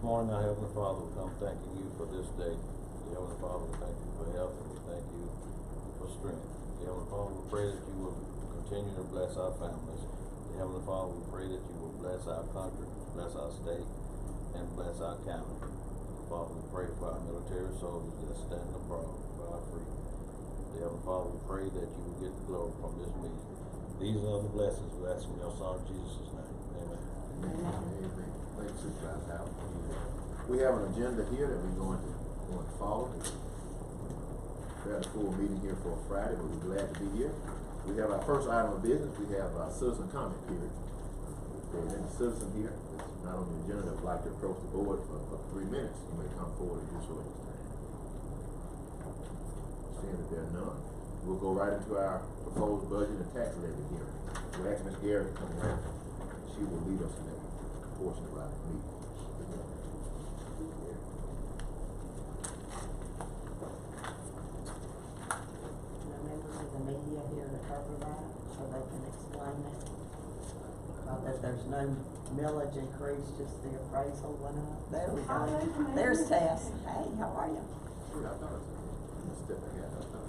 morning, our Heavenly Father, we come thanking you for this day. Dear Heavenly Father, we thank you for health, and we thank you for strength. Dear Heavenly Father, we pray that you will continue to bless our families. Dear Heavenly Father, we pray that you will bless our country, bless our state, and bless our county. Father, we pray for our military soldiers that stand abroad for our freedom. Dear Heavenly Father, we pray that you will get the glory from this meeting. These are the blessings we ask in your Son Jesus' name. Amen. Amen. Thank you, Supervisor Howard. We have an agenda here that we're going to follow. Fairly full meeting here for Friday, but we're glad to be here. We have our first item of business. We have our citizen comment period. If there's any citizen here that's not on the agenda that would like to approach the board for 3 minutes, you may come forward and do so at this time. Seeing that there are none, we'll go right into our proposed budget and tax levy hearing. We'll ask Ms. Garrett to come around. She will lead us in that portion of our meeting. No members of the media here to cover that, so they can explain it. That there's no millage increase, just the appraisal went up. There we go. There's Tess. Hey, how are you? Sure, I thought it was step ahead. I thought it was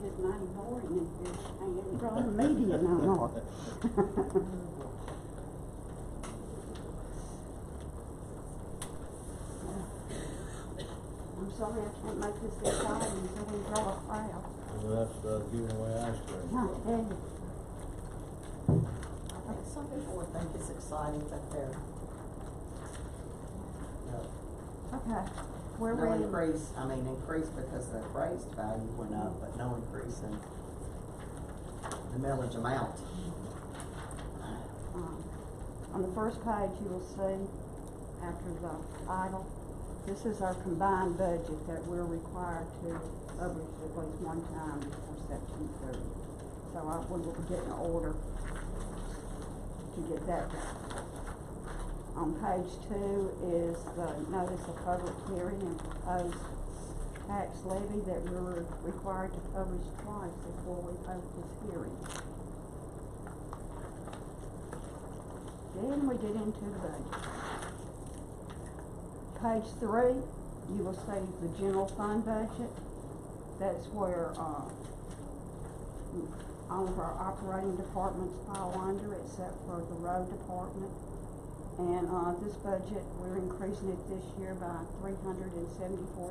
There's 94 in here. I ain't from the media no more. I'm sorry I can't make this exciting until we draw a crowd. We'll have to start giving away ice cream. I tell you. I think some people would think it's exciting, but they're Okay, we're no ready. increase because the appraised value went up, but no increase in the millage amount. On the first page, you will see, after the title, this is our combined budget that we're required to publish at least one time before September 30th. So we will get an order to get that done. On page 2 is the notice of public hearing and proposed tax levy that we're required to publish twice before we hold this hearing. Then we get into the budget. Page 3, you will see the general fund budget. That's where all of our operating departments fall under, except for the road department. And this budget, we're increasing it this year by $374,922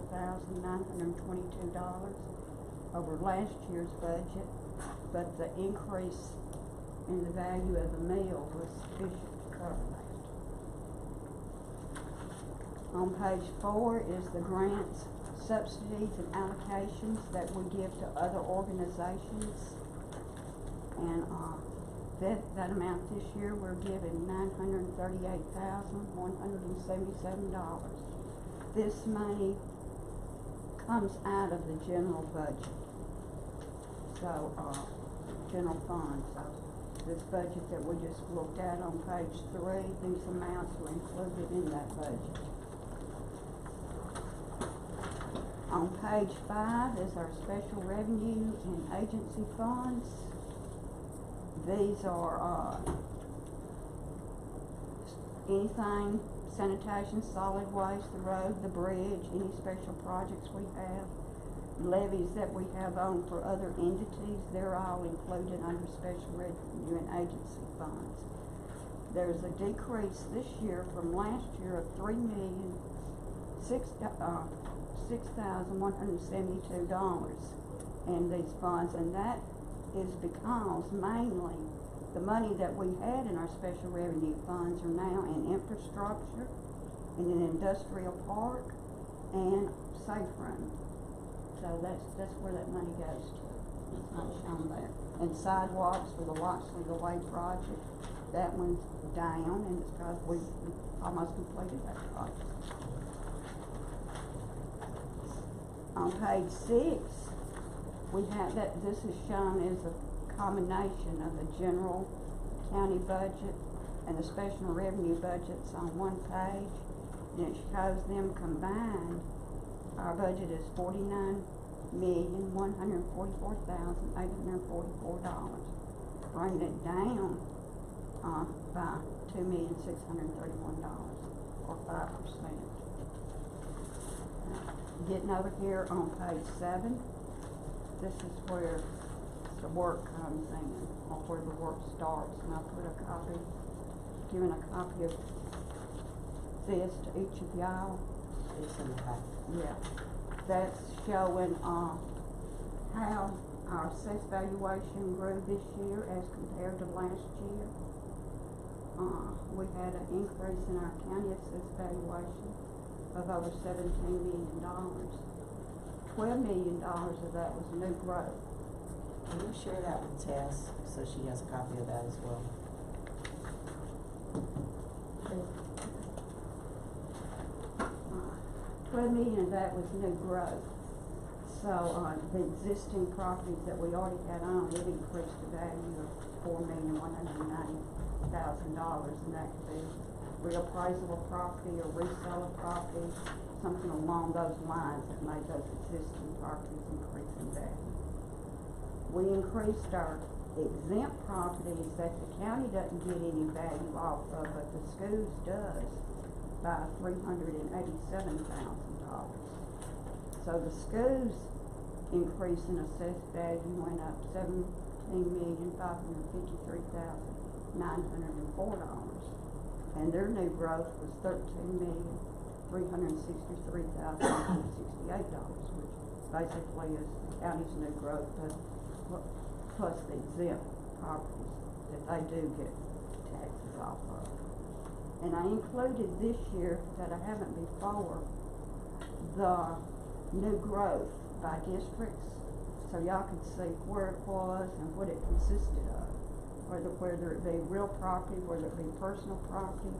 over last year's budget, but the increase in the value of the meal was sufficient to cover that. On page 4 is the grants, subsidies, and allocations that we give to other organizations. And that amount this year, we're giving $938,177. This money comes out of the general budget. So, general fund. So this budget that we just looked at on page 3, these amounts were included in that budget. On page 5 is our special revenue and agency funds. These are anything, sanitation, solid waste, the road, the bridge, any special projects we have, levies that we have on for other entities, they're all included under special revenue and agency funds. There's a decrease this year from last year of $6,172 in these funds, and that is because mainly the money that we had in our special revenue funds are now in infrastructure, in an industrial park, and safe room. So that's where that money goes to. It's not shown there. And sidewalks for the Loxley Way project, that one's down, and it's because we almost completed that project. On page 6, we have that this is shown as a combination of the general county budget and the special revenue budgets on one page, and it shows them combined. Our budget is $49,144,844. Bringing it down $2,631,000, or 5%. Getting over here on page 7, this is where the work comes in, or where the work starts, and I put a copy, giving a copy of this to each of y'all. It's in the packet. Yeah, that's showing, how our assessed valuation grew this year as compared to last year. We had an increase in our county assessed valuation of over $17 million. $12 million of that was new growth. Can you share that with Tess, so she has a copy of that as well? $12 million of that was new growth. So, the existing properties that we already had on, it increased the value of $4,190,000, and that could be reappraisal of property or resale of property, something along those lines that made those existing properties increase in value. We increased our exempt properties that the county doesn't get any value off of, but the schools does, by $387,000. So the schools increase in assessed value went up $17,553,904, and their new growth was $13,363,168, which basically is the county's new growth plus the exempt properties that they do get taxes off of. And I included this year, that I haven't before, the new growth by districts, so y'all could see where it was and what it consisted of. Whether it be real property, whether it be personal property,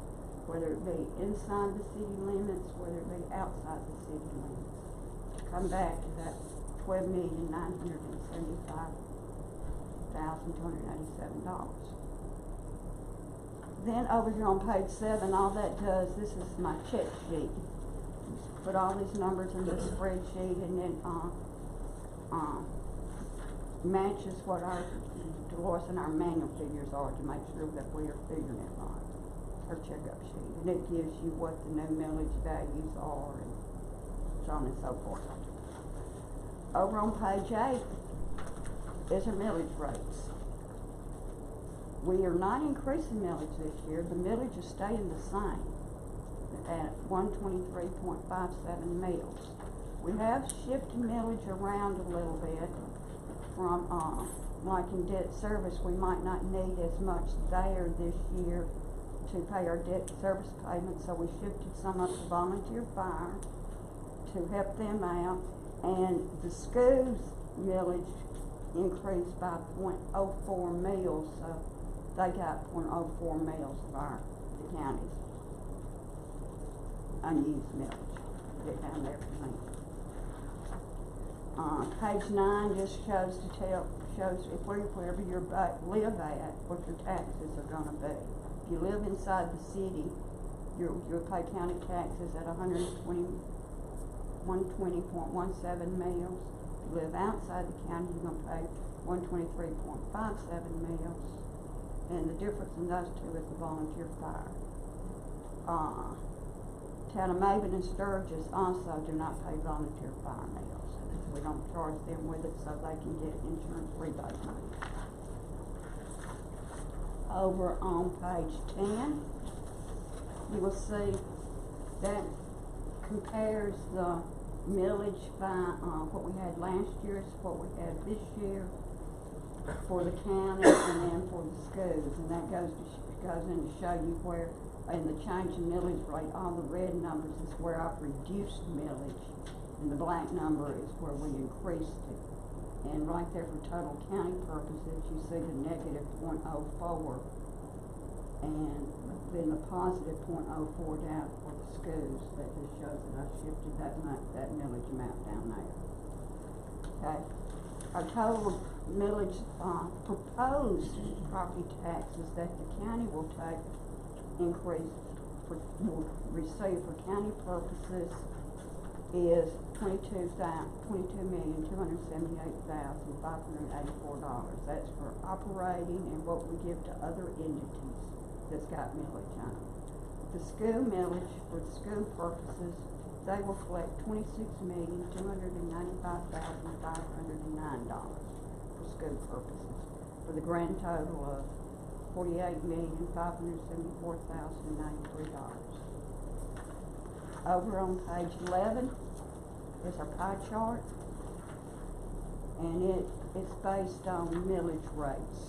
whether it be inside the city limits, whether it be outside the city limits. Come back to that $12,975,287. Then over here on page 7, all that does, this is my check sheet. Put all these numbers in this spreadsheet, and then matches what our Dolores and our manual figures are to make sure that we are figuring it right. Our checkup sheet, and it gives you what the new millage values are, and so on and so forth. Over on page 8 is our millage rates. We are not increasing millage this year. The millage is staying the same at 123.57 mils. We have shifted millage around a little bit from, like in debt service, we might not need as much there this year to pay our debt service payments, so we shifted some up to volunteer fire to help them out, and the schools millage increased by 0.04 mils, so they got 0.04 mils of the county's unused millage. Get down there for me. Page 9 just shows if wherever you live at, what your taxes are gonna be. If you live inside the city, you'll pay county taxes at 120.17 mils. If you live outside the county, you're gonna pay 123.57 mils. And the difference in those two is the volunteer fire. Town of Maven and Sturgis also do not pay volunteer fire mills. We don't charge them with it, so they can get insurance rebate money. Over on page 10, you will see that compares the millage by what we had last year to what we had this year for the county and then for the schools, and that goes in to show you where, in the change in millage rate, all the red numbers is where I've reduced millage, and the black number is where we increased it. And right there for total county purposes, you see the negative 0.04, and then the positive 0.04 down for the schools. That just shows that I shifted that millage amount down there. Okay. Our total millage proposed property taxes that the county will take will receive for county purposes is $22,278,584. That's for operating and what we give to other entities. that's got millage on them. The school millage, for the school purposes, they will collect $26,295,509 for school purposes, for the grand total of $48,574,093. Over on page 11 is our pie chart, and it's based on millage rates,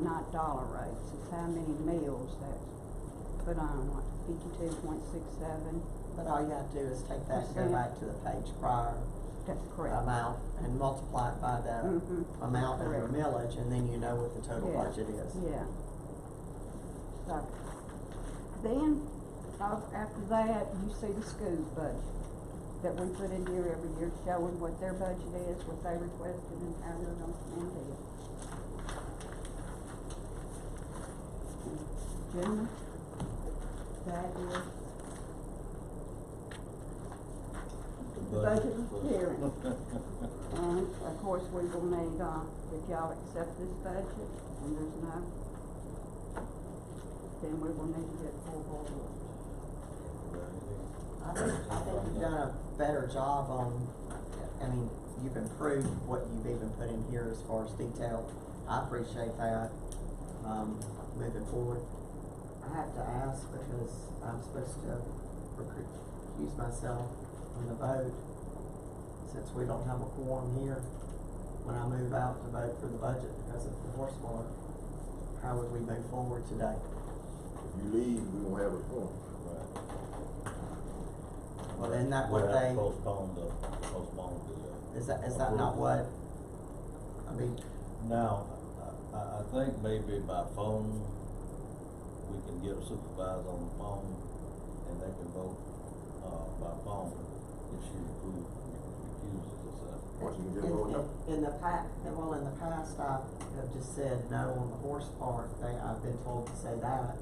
not dollar rates. It's how many meals that's put on, like 52.67. But all you have to do is take that and go back to the page prior That's correct. amount and multiply it by the amount of your Correct. millage, and then you know what the total Yeah. budget is. Yeah. So, then, after that, you see the school's budget that we put in here every year, showing what their budget is, what they requested, and how they're gonna spend it. Gentlemen, that is the budget hearing. And, of course, we will need, if y'all accept this budget, and there's no, then we will need to get full board orders. I think you've done a better job on, I mean, you've improved what you've even put in here as far as detail. I appreciate that, moving forward. I have to ask because I'm supposed to recuse myself from the vote, since we don't have a quorum here when I move out to vote for the budget because of the horse barn. How would we move forward today? If you leave, we won't have a forum. Well, isn't that We'll what have to they, postpone the is that not what, I mean, Now, I think maybe by phone, we can get a supervisor on the phone, and they can vote, by phone, if she refuses herself. Or you can just vote no. in the past, I have just said no on the horse part. I've been told to say that.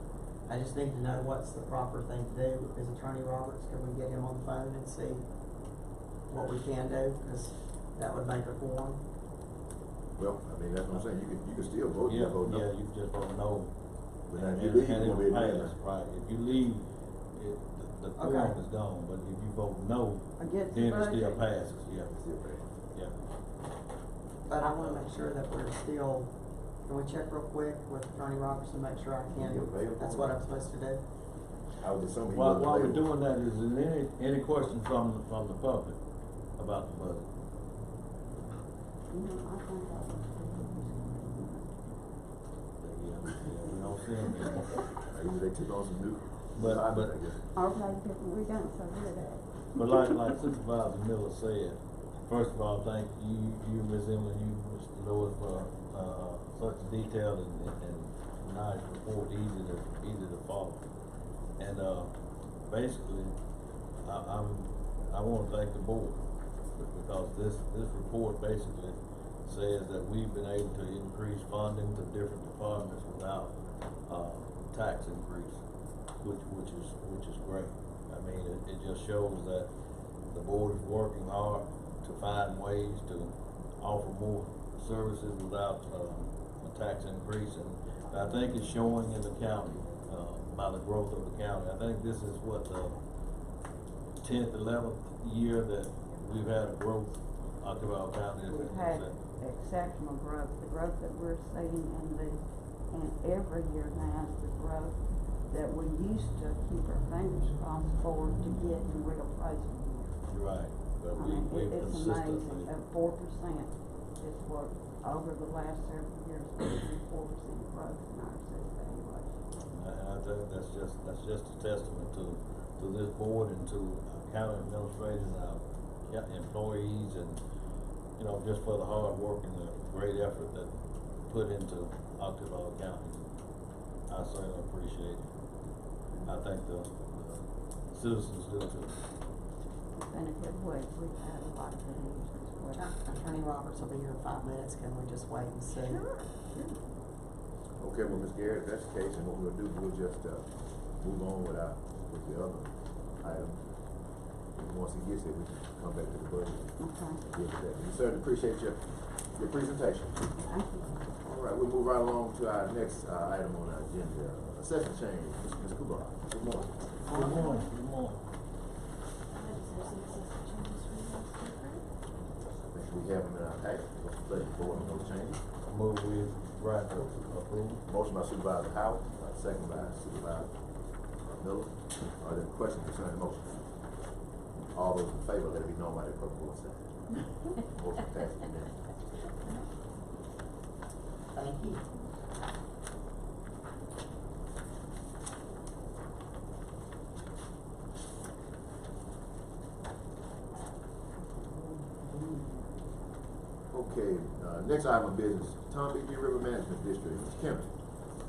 I just need to know what's the proper thing to do. Is Attorney Roberts, can we get him on the phone and see what we can do? Cause that would make a quorum. Well, I mean, that's what I'm saying, you can still vote, you Yeah, can vote no. yeah, you just vote no. But now if And- you leave, and you won't be able to do pass, that. right, if you leave, the quorum Okay. is gone, but if you vote no, Against then the it still budget. passes, yeah, Still pay. yeah. But I wanna make sure that we're still, can we check real quick with Attorney Roberts and make sure I can, You available? that's what I'm supposed to do? I was assuming he While wasn't we're available. doing that, is there any questions from the public about the budget? I think that was. Yeah, we don't see them anymore. Maybe they took on some new But- assignments, I guess. Okay, we done so good at it. But like Supervisor Miller said, first of all, thank you, Ms. Emily, you, Mr. Lewis, for, such a detailed and nice report, easy to follow. And, basically, I wanna thank the board, because this report basically says that we've been able to increase funding to different departments without, tax increase, which is great. I mean, it just shows that the board is working hard to find ways to offer more services without, a tax increase, and I think it's showing in the county, by the growth of the county. I think this is what, the 10th, 11th year that we've had a growth, October County. We've had exceptional growth, the growth that we're seeing in every year now is the growth that we used to keep our fingers crossed for to get in real placement. Right, but I mean, we've it's consistently. amazing, 4% is what, over the last several years, we've seen 4% growth in our assessed valuation. And I think that's just a testament to this board and to our county administrators and our employees, and, you know, just for the hard work and the great effort that put into October County. I certainly appreciate it. I think the citizens do too. It's been a good week, we've had a lot of good news this week. Attorney Roberts will be here in 5 minutes, can we just wait and see? Sure. Okay, well, Ms. Garrett, if that's the case, and what we'll do, we'll just, move on with the other items. And once he gets here, we can come back to the budget. Okay. Deal with that. We certainly appreciate your your presentation. Thank you. All right, we'll move right along to our next item on our agenda, assessment change. Ms. Cooper, good morning. Good morning, good morning. I think we have them in our packet. What's the pleasure of the board on those changes? Move with right to approve. Motion by Supervisor Howard, second by Supervisor Miller. Are there questions concerning the motion? All those in favor, let it be known by the clerk vote sign. Motion passes unanimously. Thank you. Okay, next item of business, Tom B. River Management District, Mr. Kempton.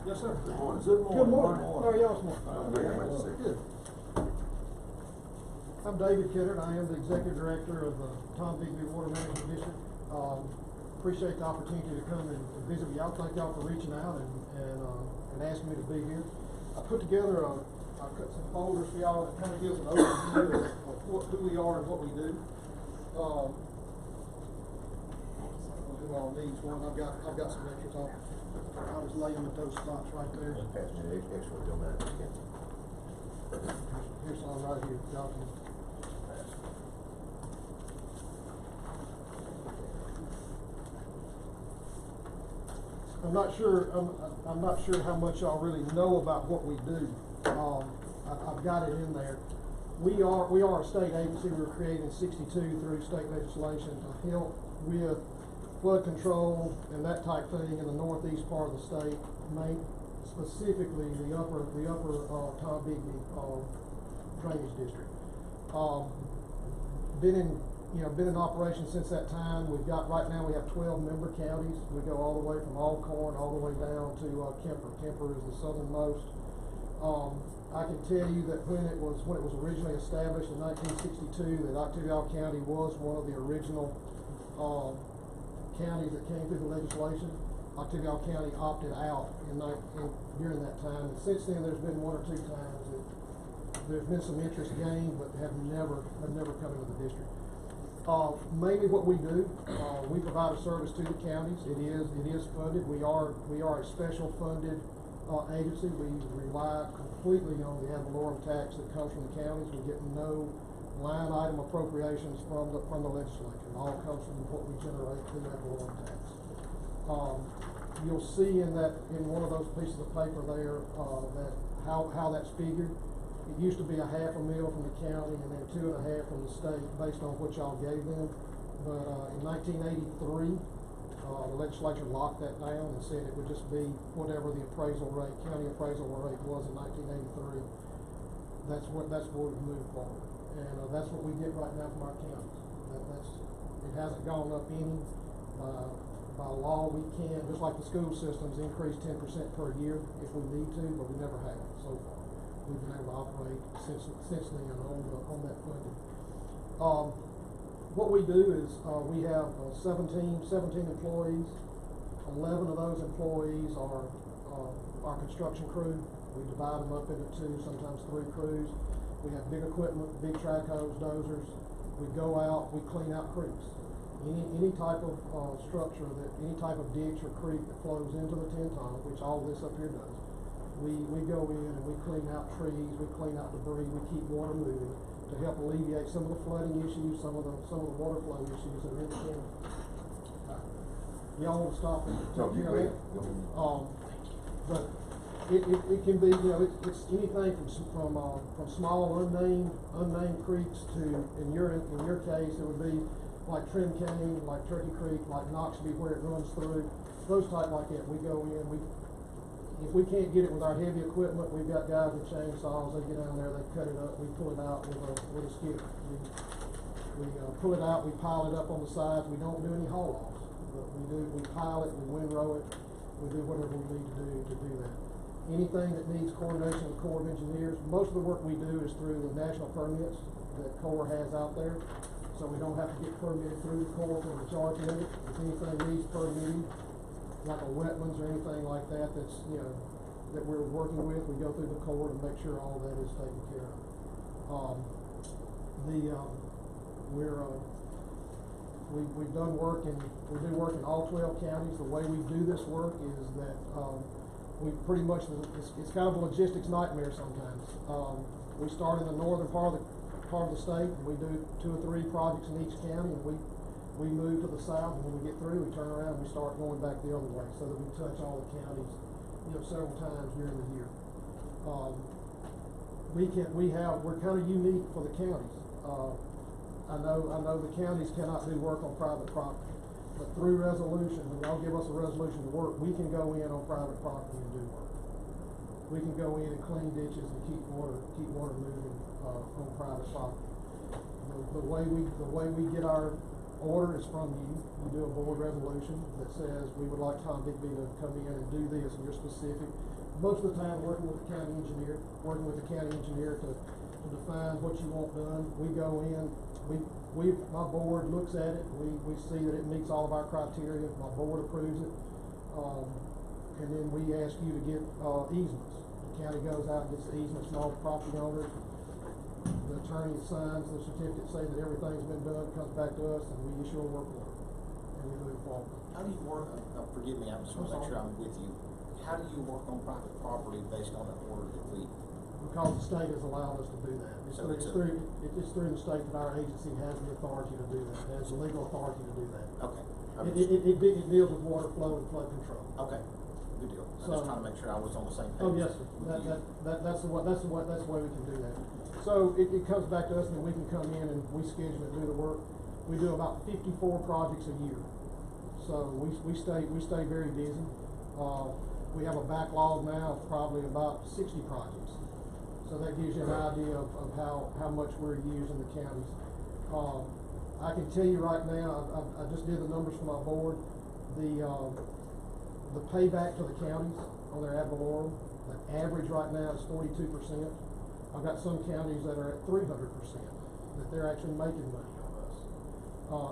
Yes, sir. Good morning. Good morning. Good morning. How are y'all this morning? Great, how about yourself? Good. I'm David Kittard. I am the Executive Director of the Tom Bigby Water Management District. Appreciate the opportunity to come and visit with y'all. Thank y'all for reaching out and asking me to be here. I put together I cut some folders for y'all that kind of gives an overview of who we are and what we do. Who all needs one? I've got some extras. I'll just lay them at those spots right there. Pass me the extra, don't mind, Mr. Kempton. Here's some right here. Y'all can. I'm not sure how much y'all really know about what we do. I've got it in there. We are a state agency. We were created in '62 through state legislation to help with flood control and that type thing in the northeast part of the state, specifically the upper Tom Bigby drainage district. Been in operation since that time. Right now we have 12 member counties. We go all the way from Alcorn all the way down to Kemper. Kemper is the southernmost. I can tell you that when it was originally established in 1962, that Octavia County was one of the original counties that came through the legislation. Octavia County opted out during that time, and since then there's been one or two times that there's been some interest gained, but have never come into the district. Mainly what we do, we provide a service to the counties. It is funded. We are a special funded agency. We rely completely on the ad valorem tax that comes from the counties. We get no line item appropriations from the legislature. It all comes from what we generate through ad valorem tax. You'll see in one of those pieces of paper there that how that's figured. It used to be $500,000 from the county and then $2.5 from the state based on what y'all gave them. But in 1983, the legislature locked that down and said it would just be whatever the county appraisal rate was in 1983. That's where we moved forward. And that's what we get right now from our counties. It hasn't gone up any. By law, we can, just like the school systems, increase 10% per year if we need to, but we never have so far. We've been able to operate since then on that funding. What we do is we have 17 employees. 11 of those employees are our construction crew. We divide them up into 2, sometimes 3 crews. We have big equipment, big track hoes, dozers. We go out, we clean out creeks. Any type of structure any type of ditch or creek that flows into the 10 ton, which all this up here does. We go in and we clean out trees, we clean out debris, we keep water moving to help alleviate some of the flooding issues, some of the water flow issues that are in the county. Y'all want to stop and take care of that? But it can be, it's anything from small unnamed creeks to, in your case, it would be like Trim Cane, like Turkey Creek, like Knoxby where it runs through, those type like that. We go in, if we can't get it with our heavy equipment, we've got guys with chainsaws. They get down there, they cut it up, we pull it out with a skid. We pull it out, we pile it up on the sides. We don't do any haul offs, but we pile it, we windrow it, we do whatever we need to do that. Anything that needs coordination with Corps of Engineers, most of the work we do is through the national permits that Corps has out there. So we don't have to get permitted through the Corps for the majority of it. If anything needs permitting, like a wetlands or anything like that, that's that we're working with, we go through the Corps to make sure all that is taken care of. we've done work we do work in all 12 counties. The way we do this work is that, we pretty much, it's kind of a logistics nightmare sometimes. We start in the northern part of the state, and we do 2 or 3 projects in each county, and we move to the south, and when we get through, we turn around and we start going back the other way, so that we touch all the counties, several times during the year. We're kind of unique for the counties. I know the counties cannot do work on private property, but through resolution, when y'all give us a resolution to work, we can go in on private property and do work. We can go in and clean ditches and keep water moving, on private property. The way we get our order is from you. You do a board resolution that says we would like Tom Digby to come in and do this, and you're specific. Most of the time working with the county engineer to define what you want done. We go in, my board looks at it, we see that it meets all of our criteria, my board approves it, and then we ask you to get, easements. The county goes out and gets the easements from all the property owners. The attorney signs the certificate saying that everything's been done, comes back to us, and we issue a work order, and we move forward. How do you work, forgive me, I just want to make sure I'm with you. How do you work on private property based on an order that we? Because the state has allowed us to do that. It's through the state that our agency has the authority to do that, has the legal authority to do that. Okay. It deals with water flow and flood control. Okay, good deal. I'm So, just trying to make sure I was on the same page. Oh, yes, sir. That's the way we can do that. So it comes back to us, and we can come in and we schedule and do the work. We do about 54 projects a year. So we stay very busy. We have a backlog now of probably about 60 projects. So that gives you an idea of how much we're using the counties. I can tell you right now, I just did the numbers for my board. The payback to the counties on their ad valorem, the average right now is 42%. I've got some counties that are at 300%, that they're actually making money on us.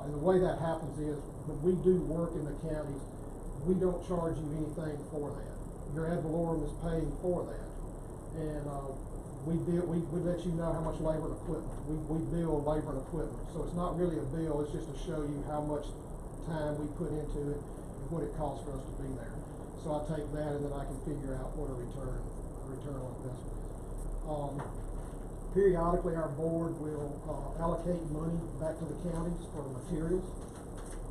And the way that happens is, when we do work in the counties, we don't charge you anything for that. Your ad valorem is paying for that. And we let you know how much labor and equipment. We bill labor and equipment. So it's not really a bill, it's just to show you how much time we put into it and what it costs for us to be there. So I take that, and then I can figure out what a return on investment is. Periodically, our board will allocate money back to the counties for materials.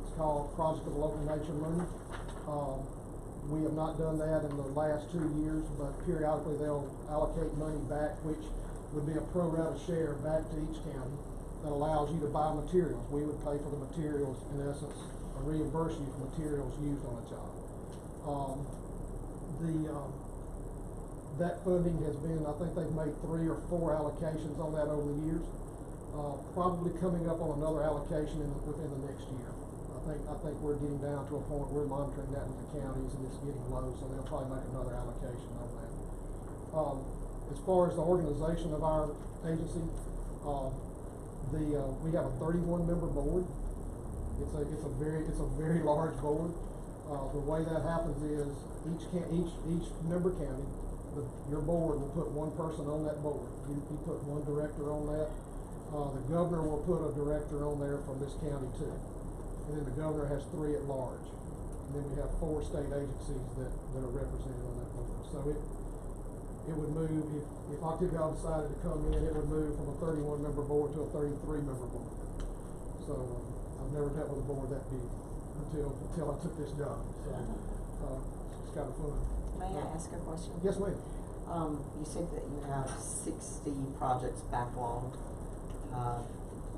It's called Project of Local Nature money. We have not done that in the last 2 years, but periodically they'll allocate money back, which would be a pro rata share back to each county that allows you to buy materials. We would pay for the materials, in essence, or reimburse you for materials used on a job. That funding has been, I think they've made 3 or 4 allocations on that over the years. Probably coming up on another allocation within the next year. I think we're getting down to a point, we're monitoring that with the counties, and it's getting low, so they'll probably make another allocation on that. As far as the organization of our agency, we have a 31-member board. It's a very large board. The way that happens is each member county, your board will put one person on that board. You put one director on that. The governor will put a director on there from this county too. And then the governor has 3 at large. And then we have 4 state agencies that are represented on that board. So it would move, if OktBoard decided to come in, it would move from a 31-member board to a 33-member board. So I've never met with a board that big until I took this job. So it's kind of fun. May I ask a question? Yes, ma'am. You said that you have 60 projects backlogged.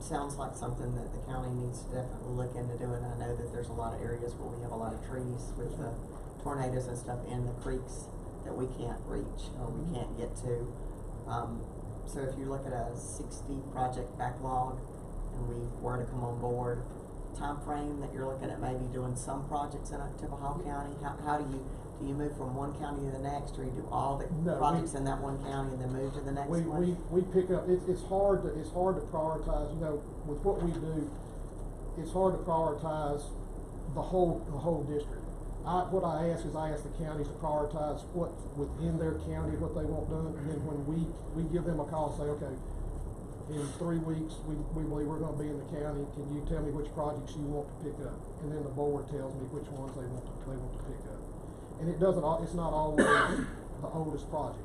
Sounds like something that the county needs to definitely look into doing. I know that there's a lot of areas where we have a lot of trees with the tornadoes and stuff in the creeks that we can't reach or we can't get to. So if you look at a 60 project backlog and we were to come on board, time frame that you're looking at maybe doing some projects in Tippahawk County, how do you move from one county to the next, or you do all the projects in that one county and then move to the next one? We pick up, it's hard to prioritize, with what we do, it's hard to prioritize the whole district. What I ask the counties to prioritize what's within their county, what they want done, and then when we give them a call, say, okay, in 3 weeks, we believe we're gonna be in the county, can you tell me which projects you want to pick up? And then the board tells me which ones they want to pick up. And it doesn't, it's not always the oldest project.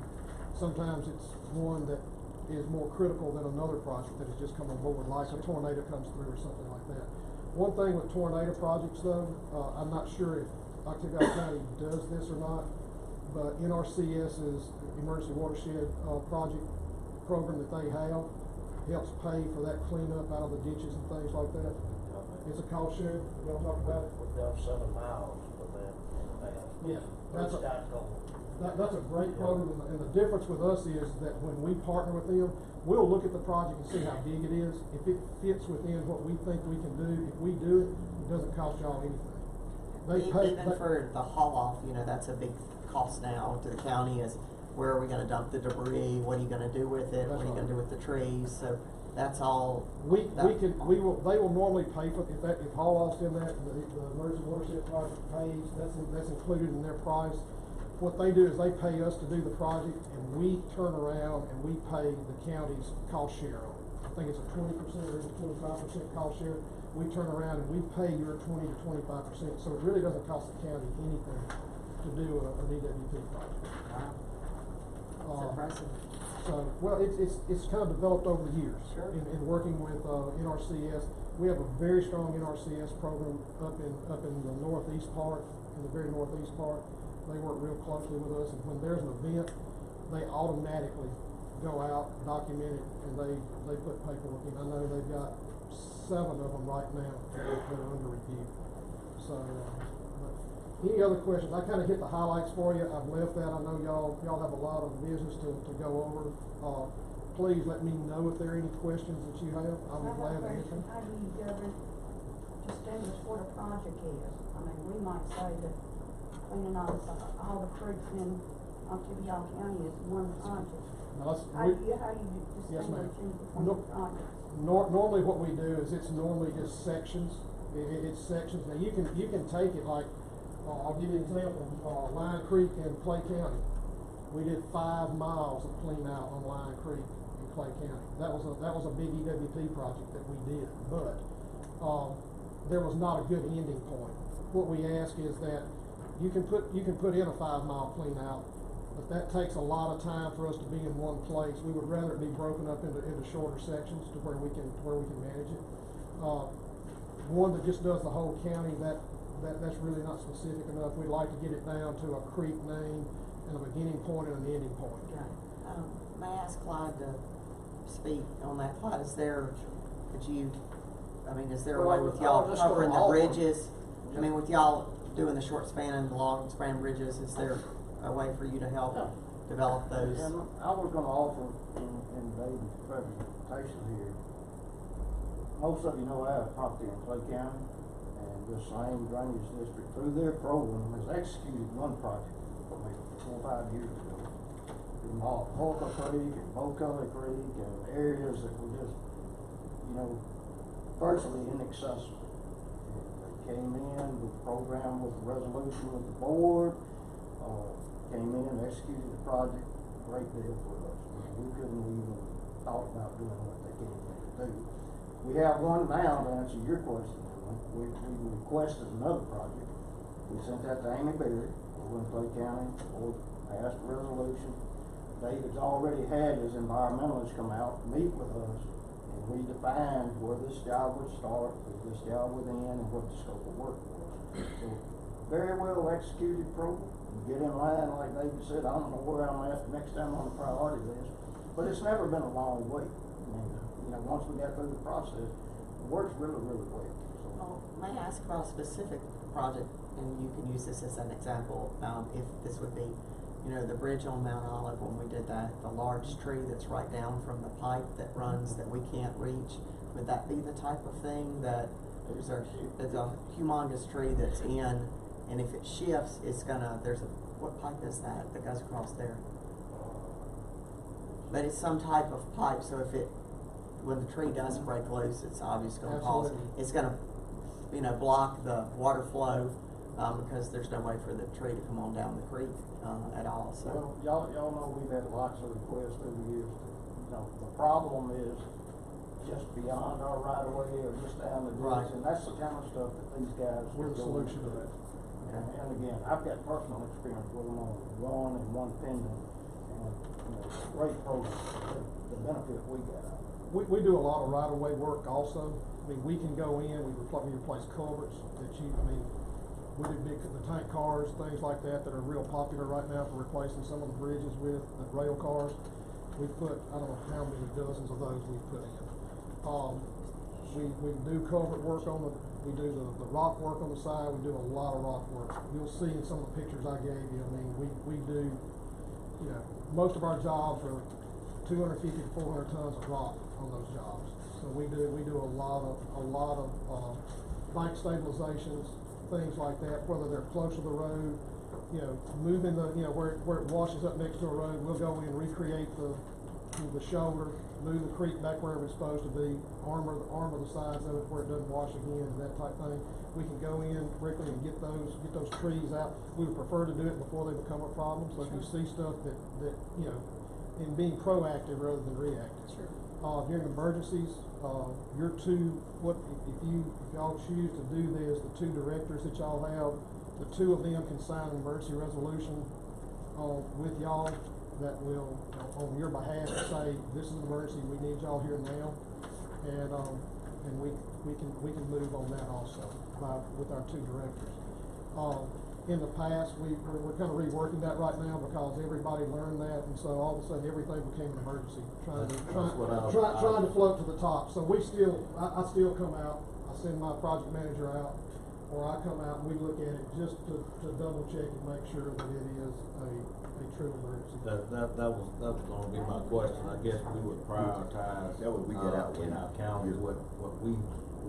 Sometimes it's one that is more critical than another project that has just come on board, like a tornado comes through or something like that. One thing with tornado projects though, I'm not sure if Octavia County does this or not, but NRCS's Emergency Watershed, project program that they have helps pay for that cleanup out of the ditches and things like that. It's a cost share, you wanna talk about it? We've done 7 miles with that in the past. Yeah, that's a- That's That's a great program, and the difference with us is that when we partner with them, we'll look at the project and see how big it is. If it fits within what we think we can do, if we do it, it doesn't cost y'all anything. They pay. Even for the haul off, you know, that's a big cost now to the county is where are we gonna dump the debris, what are you gonna do with it, what are you gonna do with the trees, so that's all. They will normally pay for, if haul off's in that, the emergency watershed project pays, that's included in their price. What they do is they pay us to do the project, and we turn around and we pay the county's cost share on it. I think it's a 20% or is it 25% cost share. We turn around and we pay your 20 to 25%, so it really doesn't cost the county anything to do an EWP project. Wow. That's impressive. So, well, it's kind of developed over the years. Sure. In working with, NRCS. We have a very strong NRCS program up in the northeast part, in the very northeast part. They work real closely with us, and when there's an event, they automatically go out, document it, and they put paperwork in. I know they've got 7 of them right now that are under review. So, but any other questions? I kinda hit the highlights for you. I've left that. I know y'all have a lot of business to go over. Please let me know if there are any questions that you have. I'll be glad to answer them. How do you distinguish what a project is? I mean, we might say that cleaning all the creeks in Octavia County is one project. Now, How do you Yes, ma'am. distinguish between the projects? Normally what we do is it's normally just sections. It's sections. Now you can take it like, I'll give you an example, Lion Creek in Clay County. We did 5 miles of clean out on Lion Creek in Clay County. That was a big EWP project that we did, but, there was not a good ending point. What we ask is that you can put in a 5-mile clean out, but that takes a lot of time for us to be in one place. We would rather it be broken up into shorter sections to where we can manage it. One that just does the whole county, that's really not specific enough. We'd like to get it down to a creek name and a beginning point and an ending point. Okay. May I ask Clyde to speak on that? Clyde, is there a way with y'all covering the bridges? I mean, with y'all doing the short span and the long span bridges, is there a way for you to help develop those? And I was gonna offer in David's presentation here, most of you know I have property in Clay County, and this same drainage district, through their program, has executed one project, maybe 4 or 5 years ago. It involved Polka Creek and Bocully Creek and areas that were just, virtually inaccessible. They came in, the program with the resolution with the board, came in and executed the project, great deal for us. We couldn't even talk about doing what they came in to do. We have one now to answer your question. We requested another project. We sent that to Amy Berry over in Clay County, or passed a resolution. David's already had his environmentalists come out, meet with us, and we defined where this job would start, where this job would end, and what the scope of work was. So, very well executed program. You get in line, like David said, I don't know where I'm at next time on the priority list, but it's never been a long wait. And, once we got through the process, it works really, really well. So, Well, may I ask about a specific project, and you can use this as an example, if this would be, the bridge on Mount Olive when we did that, the large tree that's right down from the pipe that runs that we can't reach, would that be the type of thing that there's a humongous tree that's in, and if it shifts, what pipe is that goes across there? But it's some type of pipe, so when the tree does break loose, it's obviously gonna cause, it's gonna, block the water flow, because there's no way for the tree to come on down the creek, at all, so. Well, y'all know we've had lots of requests through the years. The problem is, just beyond our right of way or just down the Right. ditch, and that's the kind of stuff that these guys. We're the go solution to into. that. And again, I've got personal experience with them on one and one pendant, and, you know, great program, the benefit we got out of it. We do a lot of right-of-way work also. I mean, we can go in, we replace culverts that we do big, the tank cars, things like that are real popular right now for replacing some of the bridges with, the rail cars. We put, I don't know how many dozens of those we've put in. We do culvert work we do the rock work on the side, we do a lot of rock work. You'll see in some of the pictures I gave you, I mean, we do, you know, most of our jobs are 250 to 400 tons of rock on those jobs. So we do a lot of bank stabilizations, things like that, whether they're close to the road, you know, moving where it washes up next to a road, we'll go in and recreate the shoulder, move the creek back wherever it's supposed to be, armor the sides of it where it doesn't wash again, and that type thing. We can go in quickly and get those trees out. We would prefer to do it before they become a problem, so if you see stuff that, you know, in being proactive rather than reactive. Sure. During emergencies, if y'all choose to do this, the two directors that y'all have, the two of them can sign an emergency resolution, with y'all that will, on your behalf, say, this is an emergency, we need y'all here now. And we can move on that also with our two directors. In the past, we're kind of reworking that right now because everybody learned that, and so all of a sudden everything became an emergency, trying to float to the top. So I still come out, I send my project manager out, or I come out and we look at it just to double check and make sure that it is a true emergency. That was gonna be my question. I guess we would prioritize, That would we get out in when- our county, what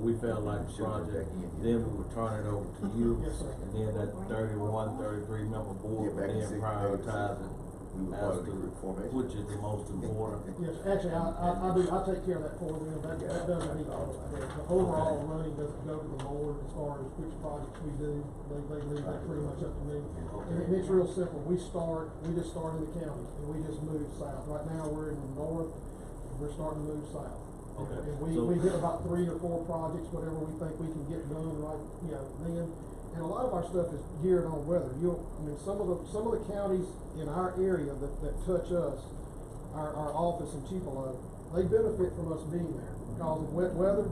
we felt like the Should have project, back in, yeah. then we would turn it over to you. Yes, sir. And then that 33 member board Yeah, would back in then 60 prioritize days. it We were as part of to the group formation. which is the most important. Yes, actually, I take care of that for them, that doesn't need, the overall money doesn't go to the board as far as which projects we do, they leave that pretty much up to me. And it's real simple, we just start in the county, and we just move south. Right now, we're in the north, we're starting to move south. Okay, And so- we hit about 3 or 4 projects, whatever we think we can get done right, then. And a lot of our stuff is geared on weather. Some of the counties in our area that touch us, our office in Tupelo, they benefit from us being there. Because in wet weather,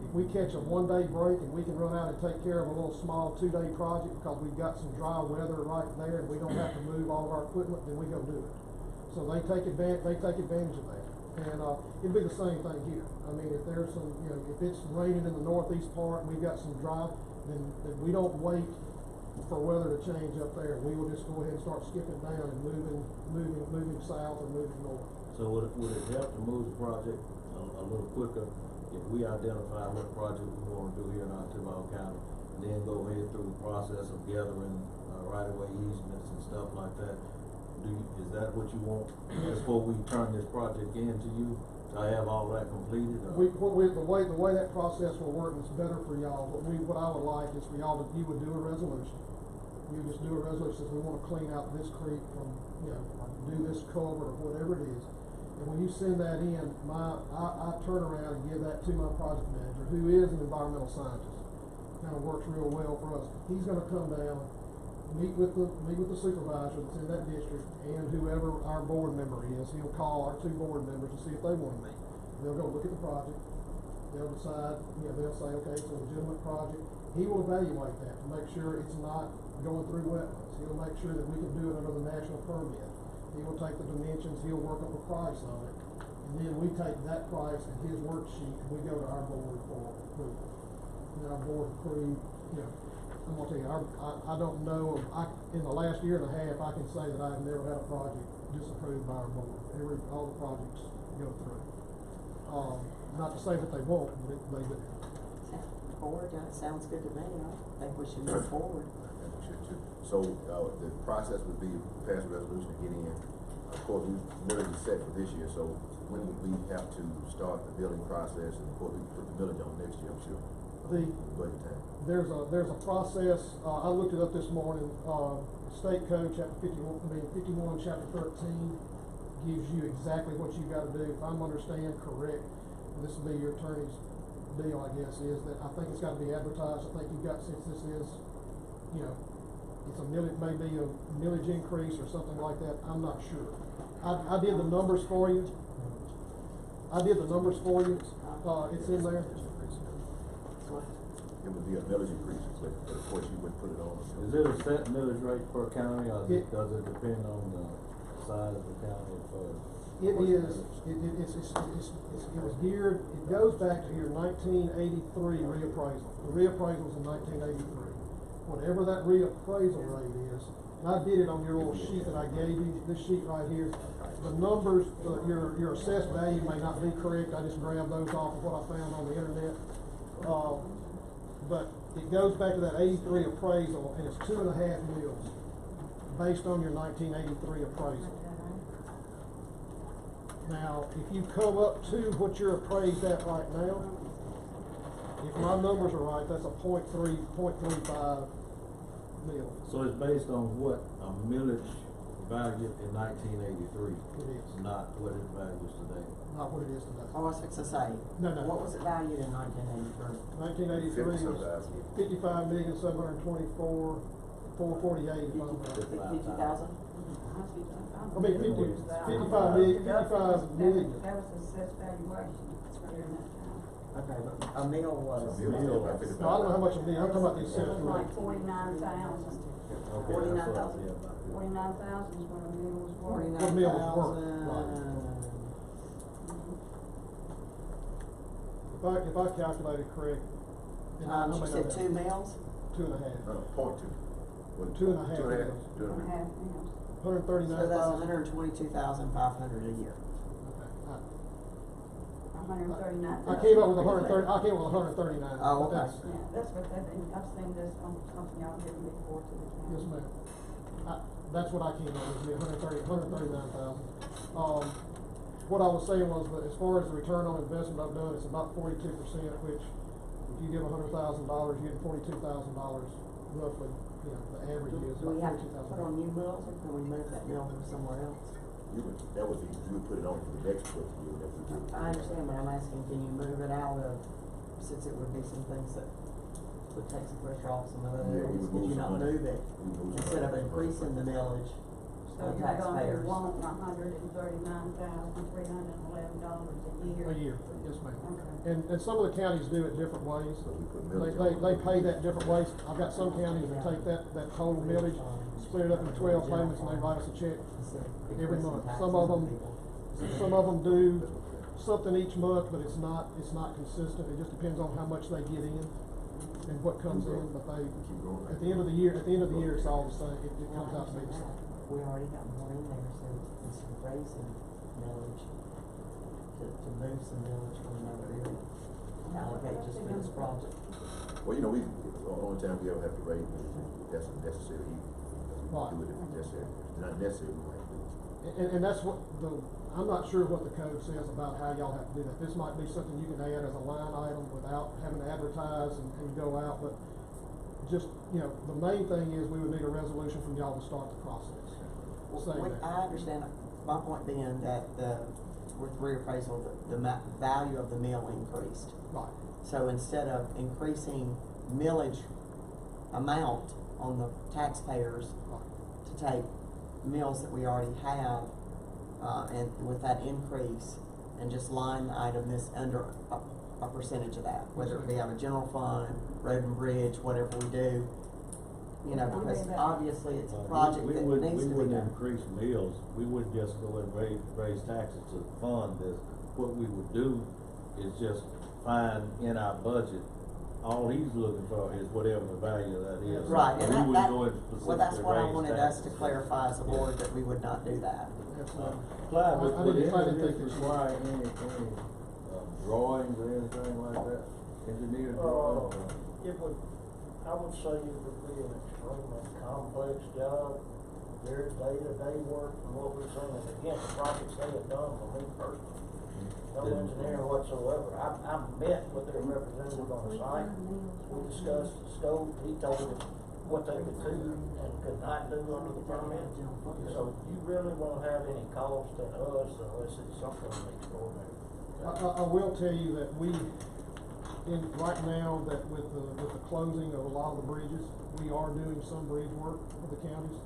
if we catch a 1-day break and we can run out and take care of a little small 2-day project because we've got some dry weather right there and we don't have to move all of our equipment, then we go do it. So they take advantage of that. And it'd be the same thing here. I mean, if there's some, if it's raining in the northeast part and we've got some dry, then we don't wait for weather to change up there. We will just go ahead and start skipping down and moving south or moving north. So would it help to move the project a little quicker if we identify what project we wanna do here in Tupelo County, and then go ahead through the process of gathering right-of-way easements and stuff like that? Is that what you want before we turn this project in to you, to have all that completed? The way that process will work is better for y'all. What I would like is for y'all you would do a resolution. You just do a resolution that we wanna clean out this creek from, do this culvert or whatever it is. And when you send that in, I turn around and give that to my project manager, who is an environmental scientist. Kinda works real well for us. He's gonna come down, meet with the supervisor that's in that district and whoever our board member is. He'll call our 2 board members to see if they want to meet. They'll go look at the project. They'll decide, they'll say, okay, it's a legitimate project. He will evaluate that to make sure it's not going through wetlands. He'll make sure that we can do it under the national permit. He will take the dimensions, he'll work up a price on it. And then we take that price and his worksheet and we go to our board for approval. And our board approved, I'm gonna tell you, I don't know, in the last year and a half, I can say that I've never had a project disapproved by our board. All the projects go through. Not to say that they won't, but they do. Board, that sounds good to me. I think we should move forward. I think we should too. So, the process would be pass a resolution to get in. Of course, we literally set for this year, so when would we have to start the billing process, and of course, we put the millage on next year, I'm sure. Budget time. There's a process, I looked it up this morning, State Code, chapter 51, chapter 13, gives you exactly what you gotta do. If I'm understand correct, this will be your attorney's deal, I guess, is that I think it's gotta be advertised. I think you've got, since this is, you know, it's a millage, maybe a millage increase or something like that, I'm not sure. I did the numbers for you. It's in there. It would be a millage increase, but of course you wouldn't put it on. Is it a set millage rate per county, or does it depend on the size of the county as far as? It was geared, it goes back to your 1983 reappraisal. The reappraisal's in 1983. Whatever that reappraisal rate is, and I did it on your little sheet that I gave you, this sheet right here. The numbers, your assessed value may not be correct, I just grabbed those off of what I found on the internet. But it goes back to that 83 appraisal, and it's 2.5 mils, based on your 1983 appraisal. Now, if you come up to what you're appraised at right now, if my numbers are right, that's a 0.35 mil. So it's based on what a millage valued in 1983? It is. Not what it values today? Not what it is today. I was fixing to say. No, no. What was it valued in 1983? 1983 was 55,724,448. if I'm right. 50,000? I mean, 55 million. That was the assessed valuation during that time. Okay, but a meal was. So a meal was about No, I don't know how much I'm being, I'm talking about the It assessed was like value. 49,000. Okay, that's what I see about it. 49,000 is what a meal was worth. What meal was worth, If I calculated correct. and I You may said not 2 have- meals? 2.5. No, 0.2. What, 2.5 2.5? mils. 2.5. meals. 139,000. So that's 122,500 a year. Okay. 139,000. I came up with 130, I came up with 139. Oh, but okay. that's- Yeah, that's what they've been, I've seen this on something y'all given before to the county. Yes, ma'am. That's what I came up with, 139,000. What I was saying was that as far as the return on investment I've done, it's about 42%, which if you give $100,000, you get $42,000 roughly, you know, the average is Do we about have to put on $42,000. new mills, or can we move that mill to somewhere else? You would put it on for the next fiscal year. That would be- I understand, but I'm asking, can you move it out of, since it would be some things that would take some pressure off some of the Yeah, we areas, would could move you some not money. move it? We would move some Instead of money. increasing the millage So of you're gonna be taxpayers? wanting $139,311 a year. A year, yes, ma'am. Okay. And some of the counties do it different ways. So we put They, millage on. they pay that different ways. I've got some counties that take that total millage, split it up into 12 payments, and they write us a check every month. Some of them do something each month, but it's not consistent. It just depends on how much they get in and what comes in, but they, Keep going. at the end of the year, it's all the same. It comes out to be the same. We already got more in there, so instead of raising millage, to move some millage from another area, allocate just for this project. Well, you know, the only time we ever have to raise it if that's necessary. We Right. do it if it's necessary. If it's not necessary, we might do it. And that's what I'm not sure what the code says about how y'all have to do that. This might be something you can add as a line item without having to advertise and go out, but just, you know, the main thing is we would need a resolution from y'all to start the process. Saying that. I understand, my point being that with reappraisal, the value of the mill increased. Right. So instead of increasing millage amount on the taxpayers to take mills that we already have, and with that increase, and just line item this under a percentage of that, whether it be out of general fund, road and bridge, whatever we do, you know, because obviously it's a project that needs to be We wouldn't done. increase mills, we wouldn't just go and raise taxes to fund this. What we would do is just find in our budget, all he's looking for is whatever the value of that is. Right, and We wouldn't that, go and well, that's specifically what I raise wanted us to taxes. clarify as a board, that we would not do that. Absolutely. Clyde, I would didn't any find of it this taken. require any drawings or anything like that? Engineer drawings? I would say it would be an extremely complex job. Their day-to-day work and what we're saying, and again, the projects they have done for me personally, no engineer whatsoever. I met with their representative on the site. We discussed the scope. He told us what they could do and could not do under the permit. So you really won't have any cost to us unless it's something extraordinary. I will tell you that right now, that with the closing of a lot of the bridges, we are doing some bridge work for the counties.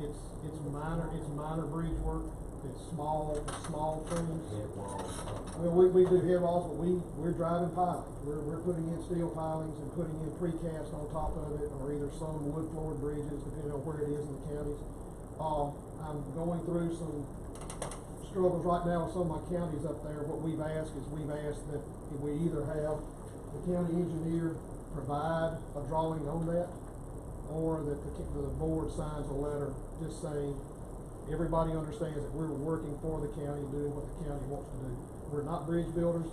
It's minor bridge work, it's small things. Head walls. Well, we do head walls, but we're driving piling. We're putting in steel pilings and putting in precast on top of it, or either some wood floored bridges, depending on where it is in the counties. I'm going through some struggles right now with some of my counties up there. What we've asked that if we either have the county engineer provide a drawing on that, or that the board signs a letter just saying, everybody understands that we're working for the county, doing what the county wants to do. We're not bridge builders,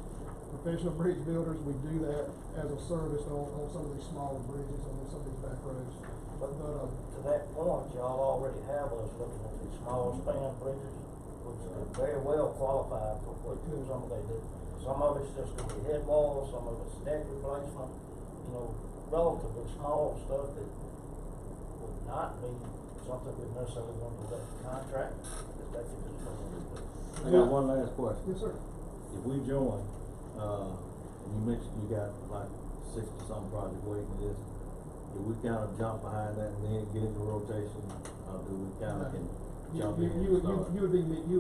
professional bridge builders. We do that as a service on some of these smaller bridges, on some of these back roads. But to that point, y'all already have us looking at these small span bridges, which are very well qualified for what some of they do. Some of it's just gonna be head walls, some of it's deck replacement, relatively small stuff that would not be something we're necessarily gonna do that contract, if that's what it's gonna do. I got one last question. Yes, sir. If we join, and you mentioned you got like 60-some project waiting this, do we kind of jump behind that and then get into rotation, or do we kind of can jump in and start? You would be mixed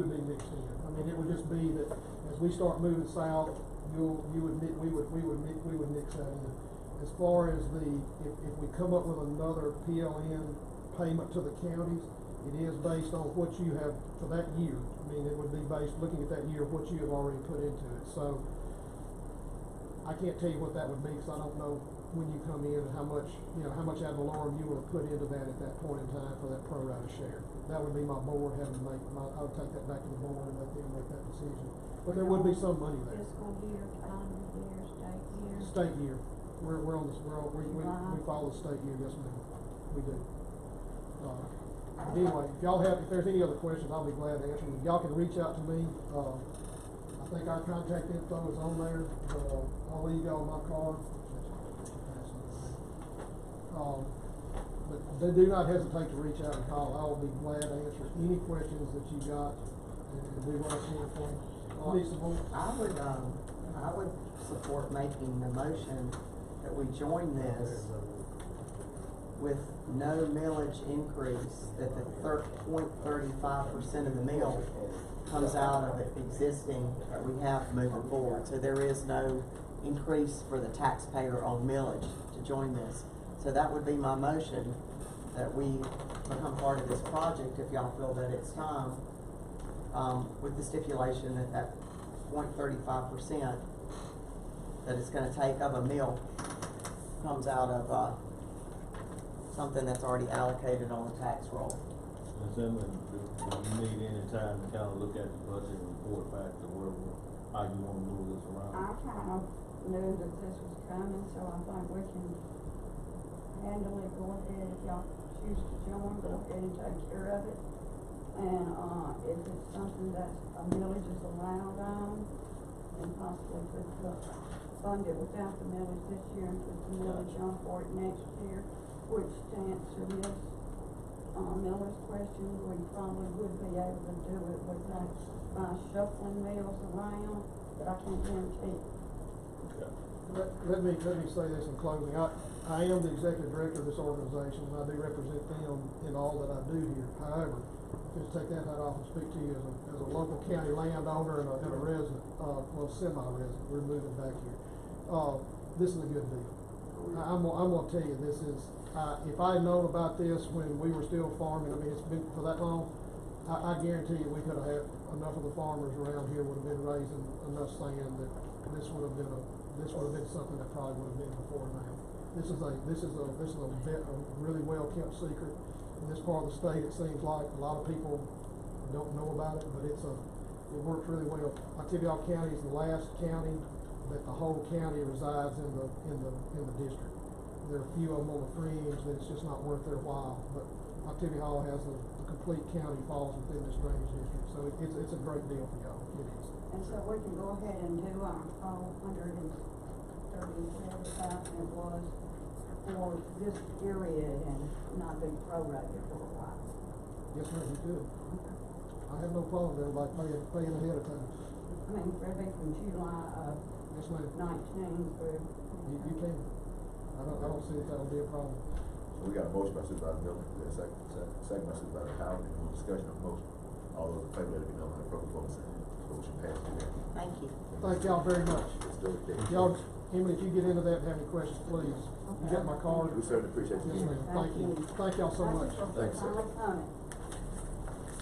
in. I mean, it would just be that as we start moving south, we would mix that in. As far as if we come up with another PLN payment to the counties, it is based on what you have for that year. I mean, it would be based, looking at that year, what you have already put into it. So I can't tell you what that would be, because I don't know when you come in and how much ad valorem you will put into that at that point in time for that pro rata share. That would be my board having to I would take that back to the board and let them make that decision. But there would be some money there. Fiscal year, calendar year, state year. State year. We're on this, we follow the state year, yes ma'am. We do. Anyway, if there's any other questions, I'll be glad to answer them. Y'all can reach out to me. I think our contact info is on there. I'll leave y'all my card. But do not hesitate to reach out and call. I will be glad to answer any questions that you got, and do what I can for you. I would support making the motion that we join this with no millage increase, that the 0.35% of the mill comes out of the existing that we have moving forward. So there is no increase for the taxpayer on millage to join this. So that would be my motion, that we become part of this project if y'all feel that it's time, with the stipulation that that 0.35% that it's gonna take of a mill comes out of, something that's already allocated on the tax roll. And then, do you need any time to kind of look at the budget and report back to how you want to move this around? I kind of knew that this was coming, so I think we can handle it. Go ahead, if y'all choose to join, go ahead and take care of it. And, if it's something that a millage is allowed on, then possibly could fund it without the millage this year and put the millage on for it next year, which to answer Ms. Miller's question, we probably would be able to do it without by shuffling mills around, but I can't guarantee. Let me say this in closing. I am the executive director of this organization, and I do represent them in all that I do here. However, just take that hat off and speak to you as a local county landowner and a resident, semi-resident. We're moving back here. This is a good deal. I'm gonna tell you, this is, if I had known about this when we were still farming, I mean, it's been for that long, I guarantee you we could have had enough of the farmers around here would have been raising enough sand that this would have been something that probably would have been before now. This is a really well kept secret. In this part of the state, it seems like a lot of people don't know about it, but it works really well. Octavia County is the last county that the whole county resides in the district. There are a few of them on the fringe that it's just not worth their while, but Octavia Hall has the complete county falls within this drainage district, so it's a great deal for y'all. It is. And so we can go ahead and do our 130,000 it was for this period and not be prorated for a while. Yes, ma'am, we could. I have no problem with everybody paying ahead of time. I mean, it'll be from July of Yes, ma'am. 19 through. You can. I don't see that that'll be a problem. So we got a motion by Supervisor Miller, is there a second? Second by Supervisor Howard, any more discussion on the motion? All those in favor, let it be known by the proper vote sign. Motion passes unanimously. Thank you. Thank y'all very much. Let's go with that. Y'all, Emily, if you get into that and have any questions, please. You got my card? We certainly appreciate you Yes, being ma'am. here. Thank you. Thank y'all so much. Thanks, sir. Finally coming.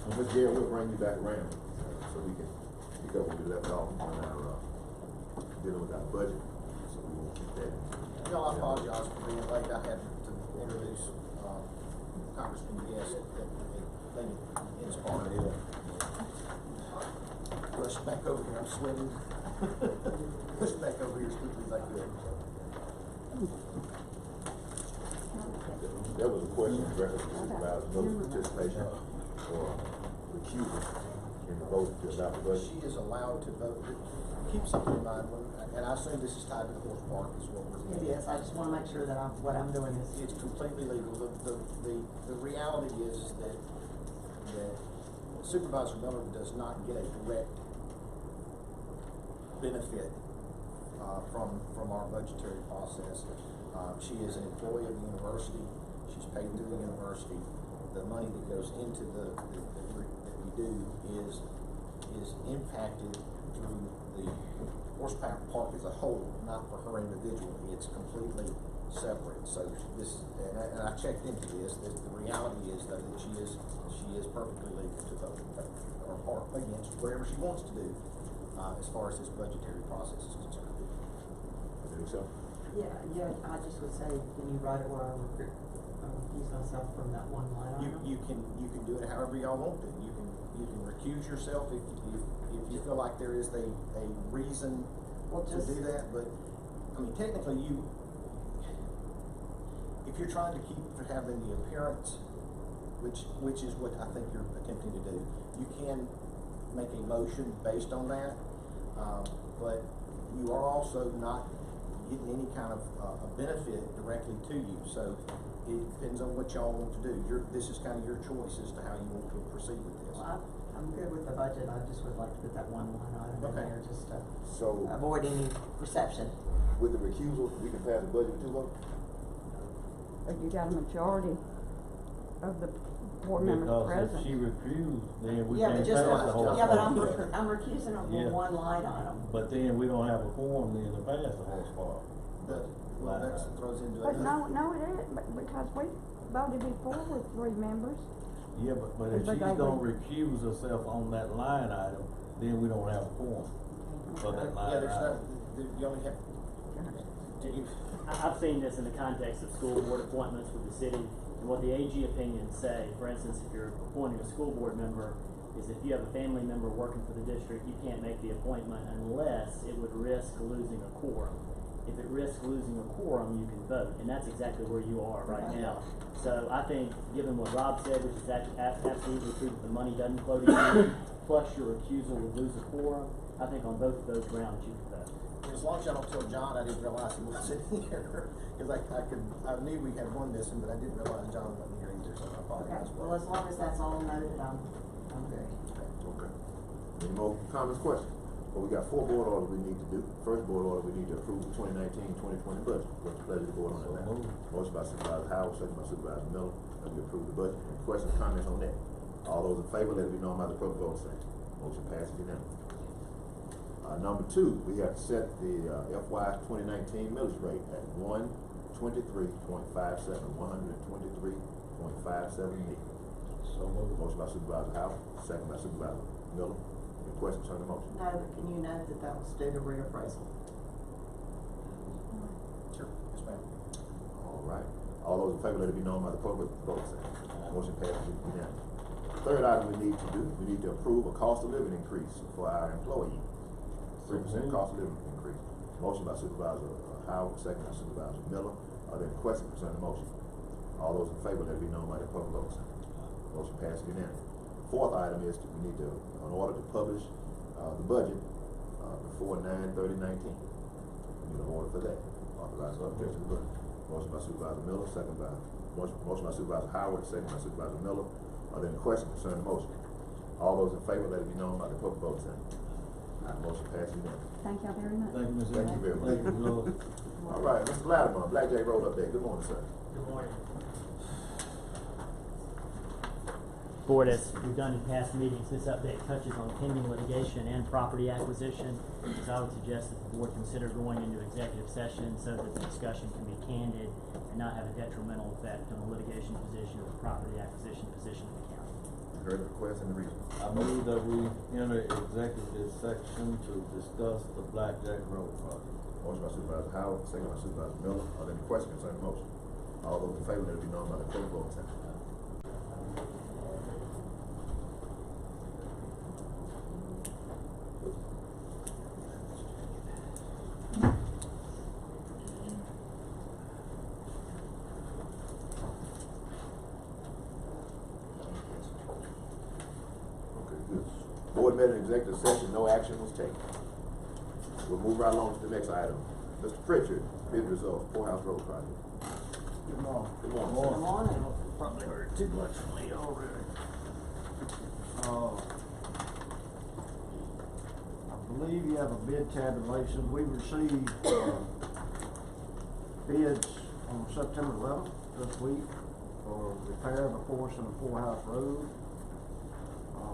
And Ms. Gary, we'll bring you back around, so we can pick up where we left off on our, dealing with our budget, so we won't keep that. Y'all, I apologize for being late. I had to introduce, Congressman Guest that they inspired me. Rush back over here, I'm sweating. Push back over here as quickly as I could. There was a question in reference to Supervisor Miller's participation or recusal in the vote to adopt the budget. She is allowed to vote. Keep something in mind, and I assume this is tied to the horse park is what we're It doing. is, I just wanna make sure that what I'm doing is. It's completely legal. The reality is that Supervisor Miller does not get a direct benefit, from our budgetary process. She is an employee of the university. She's paid through the university. The money that goes into that we do is impacted through the horsepower park as a whole, not for her individually. It's completely separate. So this, and I checked into this, that the reality is though that she is perfectly legal to vote or against whatever she wants to do, as far as this budgetary process is concerned. I think so. Yeah, I just would say, can you write it where I recuse myself from that one line item? You can do it however y'all want to. You can recuse yourself if you feel like there is a reason Well, to just- do that, but, I mean, technically if you're trying to keep from having the appearance, which is what I think you're attempting to do, you can make a motion based on that, but you are also not getting any kind of, a benefit directly to you, so it depends on what y'all want to do. This is kind of your choice as to how you want to proceed with this. Well, I'm good with the budget, I just would like to put that one line item in Okay. there, just to So, avoid any perception. with the recusal, we can pass the budget with 2 votes? But you got a majority of the board members present. Because if she refused, then we Yeah, can't but pass just, the whole. yeah, but part. I'm recusing it Yeah. from one line item. But then we don't have a quorum then to pass the horse park. Well, that throws into But another. no, it is, because we voted before with 3 members. Yeah, but if But she's they gonna would- recuse herself on that line item, then we don't have a quorum for that Yeah, line there's item. you only have, I've seen this in the context of school board appointments with the city, and what the AG opinions say, for instance, if you're appointing a school board member, is if you have a family member working for the district, you can't make the appointment unless it would risk losing a quorum. If it risks losing a quorum, you can vote, and that's exactly where you are right now. So I think, given what Rob said, which is absolutely true, that the money doesn't flow to you, plus your recusal would lose a quorum, I think on both of those grounds you can vote. as long as y'all don't tell John, I didn't realize he wasn't here, cause I knew we had one missing, but I didn't realize John wasn't here either, so I Okay, apologize. well, as long as that's all noted, I'm good. Okay. Any more comments, questions? Well, we got 4 board orders we need to do. First board order, we need to approve the 2019-2020 budget. What's the pleasure of the board on that So matter? moved. Motion by Supervisor Howard, second by Supervisor Miller, that we approve the budget. Any questions, comments on that? All those in favor, let it be known by the proper vote sign. Motion passes unanimously. Number 2, we have to set the FY 2019 millage rate at 123.57, 123.57 million. So moved. Motion by Supervisor Howard, second by Supervisor Miller. Any questions on the motion? No, but can you note that that was due to reappraisal? Sure, yes ma'am. All right. All those in favor, let it be known by the public vote sign. Motion passes unanimously. Third item we need to do, we need to approve a cost of living increase for our employees. 3% cost of living increase. Motion by Supervisor Howard, second by Supervisor Miller. Are there any questions concerning the motion? All those in favor, let it be known by the public vote sign. Motion passes unanimously. Fourth item is we need to, in order to publish the budget before 9/30/19. We need an order for that. Authorize publication of the budget. Motion by Supervisor Miller, second by, motion by Supervisor Howard, second by Supervisor Miller. Are there any questions concerning the motion? All those in favor, let it be known by the public vote sign. Motion passes unanimously. Thank y'all very much. Thank you, Ms. Thank you very much. Thank you, Ms. Lewis. All right, Mr. Latimer, Blackjack Road update. Good morning, sir. Good morning. Board, as we've done in past meetings, this update touches on pending litigation and property acquisition. So I would suggest that the board consider going into executive session so that the discussion can be candid and not have a detrimental effect on the litigation position or the property acquisition position of the county. You heard the request and the reason. I move that we enter executive section to discuss the Blackjack Road project. Motion by Supervisor Howard, second by Supervisor Miller. Are there any questions concerning the motion? All those in favor, let it be known by the clerk voting center. Okay, good. Board met in executive session, no action was taken. We'll move right along to the next item. Mr. Pritchard, bid results, Poorhouse Road project. Good morning. Good morning. Good morning. Probably heard too much from me already. I believe you have a bid tabulation. We received, bids on September 11th this week for repair of a portion of Poorhouse Road.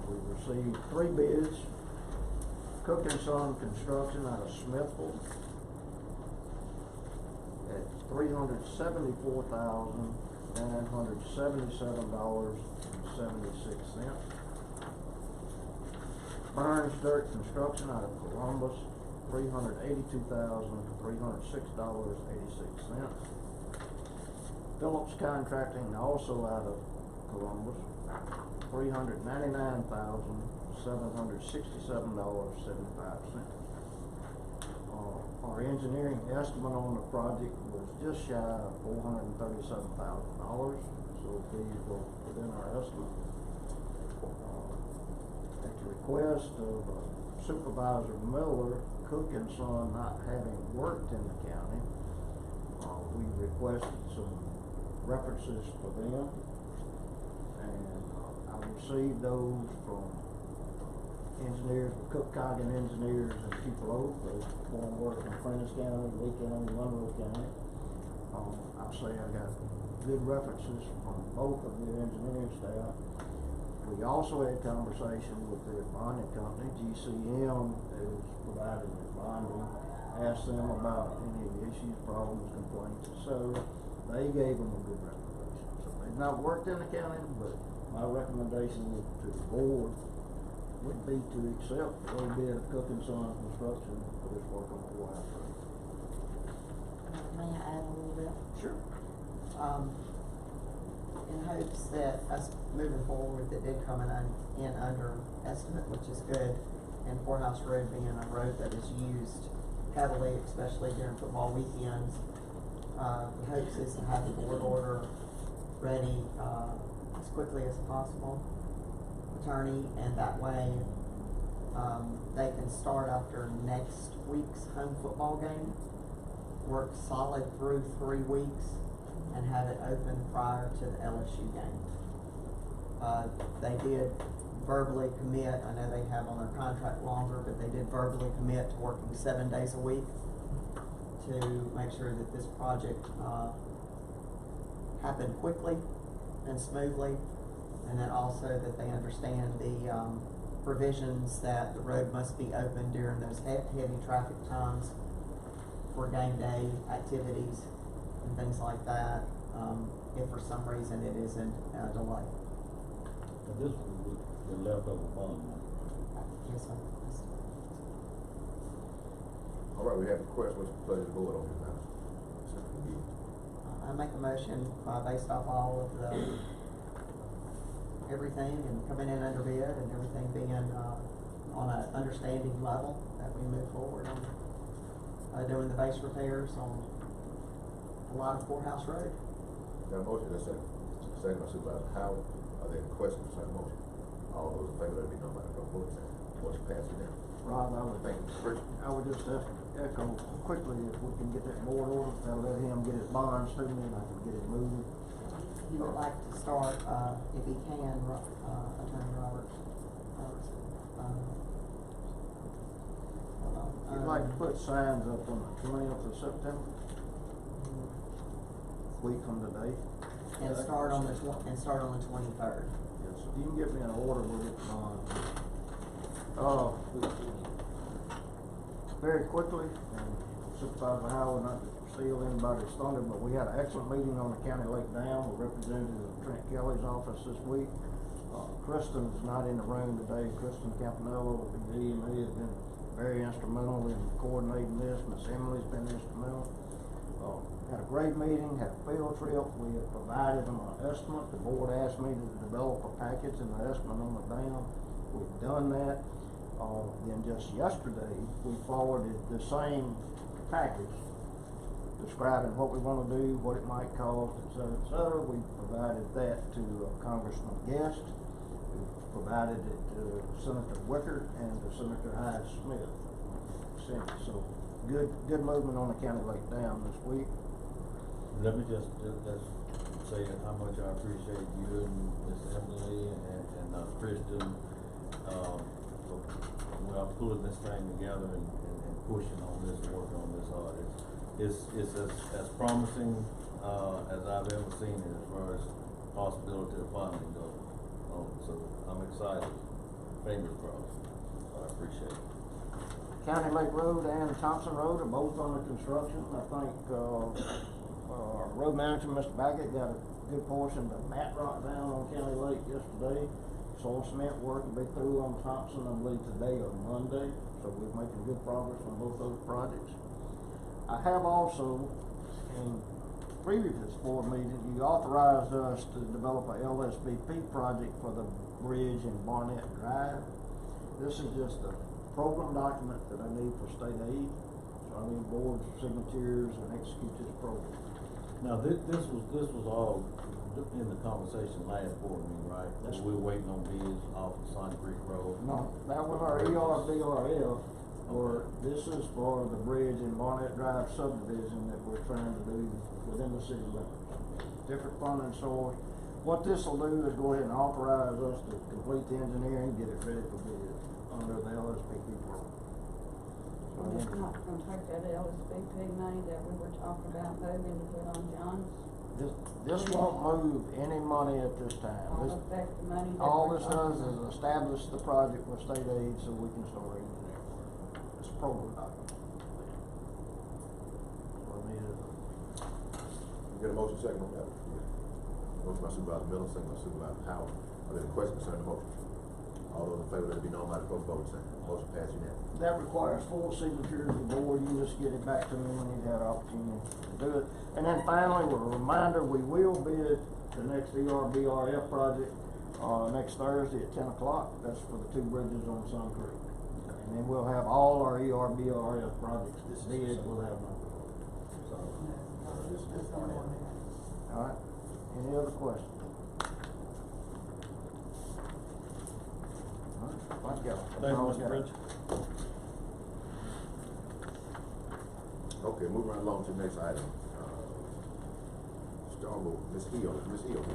We received 3 bids. Cook and Son Construction out of Smithville at $374,977.76. Burns Dirt Construction out of Columbus, $382,306.86. Phillips Contracting, also out of Columbus, $399,767.75. Our engineering estimate on the project was just shy of $437,000, so these were within our estimate. At the request of Supervisor Miller, Cook and Son not having worked in the county, we requested some references for them, and I received those from engineers, Cook Coggin Engineers and Tupelo. They want to work in Prentice County, Lee County, Monroe County. I'll say I got good references from both of their engineering staff. We also had conversation with their bonding company, GCM, who's provided the bonding, asked them about any of the issues, problems, complaints, etc. They gave them a good recommendation. So they've not worked in the county, but my recommendation to the board would be to accept the low bid of Cook and Son Construction for this work on the Poorhouse Road. May I add a little bit? Sure. In hopes that us moving forward, that did come in under estimate, which is good, and Poorhouse Road being a road that is used heavily, especially during football weekends. The hopes is to have the board order ready, as quickly as possible, attorney, and that way, they can start after next week's home football game, work solid through 3 weeks, and have it open prior to the LSU game. They did verbally commit, I know they have on their contract longer, but they did verbally commit to working 7 days a week to make sure that this project, happened quickly and smoothly, and then also that they understand the, provisions that the road must be open during those heavy traffic times for game day activities and things like that, if for some reason it is in delay. And this was the leftover bond money. Yes, sir. All right, we have a request. What's the pleasure of the board on this matter? I make a motion, based off all of the, everything and coming in under bid and everything being, on an understanding level, that we move forward on, doing the base repairs on a lot of Poorhouse Road. Got a motion, that's second. Second by Supervisor Howard. Are there any questions concerning the motion? All those in favor, let it be known by the clerk voting center. Motion passes unanimously. Rob, I would Thank you, Mr. Pritchard. I would just echo quickly, if we can get that board order, that'll let him get his bonds to me and I can get it moving. He would like to start, if he can, Attorney Roberts, like to put signs up on the 20th of September, week from today. And start on the 23rd. Yes, if you can get me an order, we'll get them on. Very quickly, and Supervisor Howard, not to steal anybody's thunder, but we had an excellent meeting on the County Lake Dam with representatives of Trent Kelly's office this week. Kristen's not in the room today. Kristen Campanello with the EMA has been very instrumental in coordinating this. Miss Emily's been instrumental. Had a great meeting, had a field trip. We have provided them an estimate. The board asked me to develop a package and an estimate on the dam. We've done that. Then just yesterday, we forwarded the same package describing what we want to do, what it might cost, et cetera, et cetera. We provided that to Congressman Guest. We provided it to Senator Wicker and to Senator Hyde Smith. So good movement on the County Lake Dam this week. Let me just say how much I appreciate you and Miss Emily and Kristen, well, pulling this thing together and pushing on this and working on this hard. It's as promising, as I've ever seen it as far as possibility of funding goes. So I'm excited. Fingers crossed. I appreciate it. County Lake Road and Thompson Road are both under construction. I think, our road manager, Mr. Baggett, got a good portion of mat rock down on County Lake yesterday. Soil cement work will be through on Thompson, I believe today or Monday, so we're making good progress on both those projects. I have also, in previous board meeting, you authorized us to develop a LSVP project for the bridge in Barnett Drive. This is just a program document that I need for state aid, so I need board signatures and execute this program. Now, this was all in the conversation last board meeting, right? Yes. We were waiting on bids off of Sun Creek Road. No, that was our ERBRF, or this is for the bridge in Barnett Drive subdivision that we're trying to do within the city limits. Different funding source. What this will do is go ahead and authorize us to complete the engineering, get it ready for bid under the LSPP program. We're just not gonna take that LSVP money that we were talking about moving to put on John's. This won't move any money at this time. All affect the money that All we're this talking does about. is establish the project with state aid so we can start engineering work. It's a program document. So I need it. You get a motion second on that? Motion by Supervisor Miller, second by Supervisor Howard. Are there any questions concerning the motion? All those in favor, let it be known by the vote saying. Motion passed unanimously. That requires full signatures of the board. You just get it back to me when you've had an opportunity to do it. And then finally, a reminder, we will bid the next ERBRF project, next Thursday at 10 o'clock. That's for the two bridges on Sun Creek. And then we'll have all our ERBRF projects bid. We'll have them. So, This is Barnett. all right. Any other questions? Thank you. Rich. Okay, moving right along to the next item. Starboard, Ms. Hill here.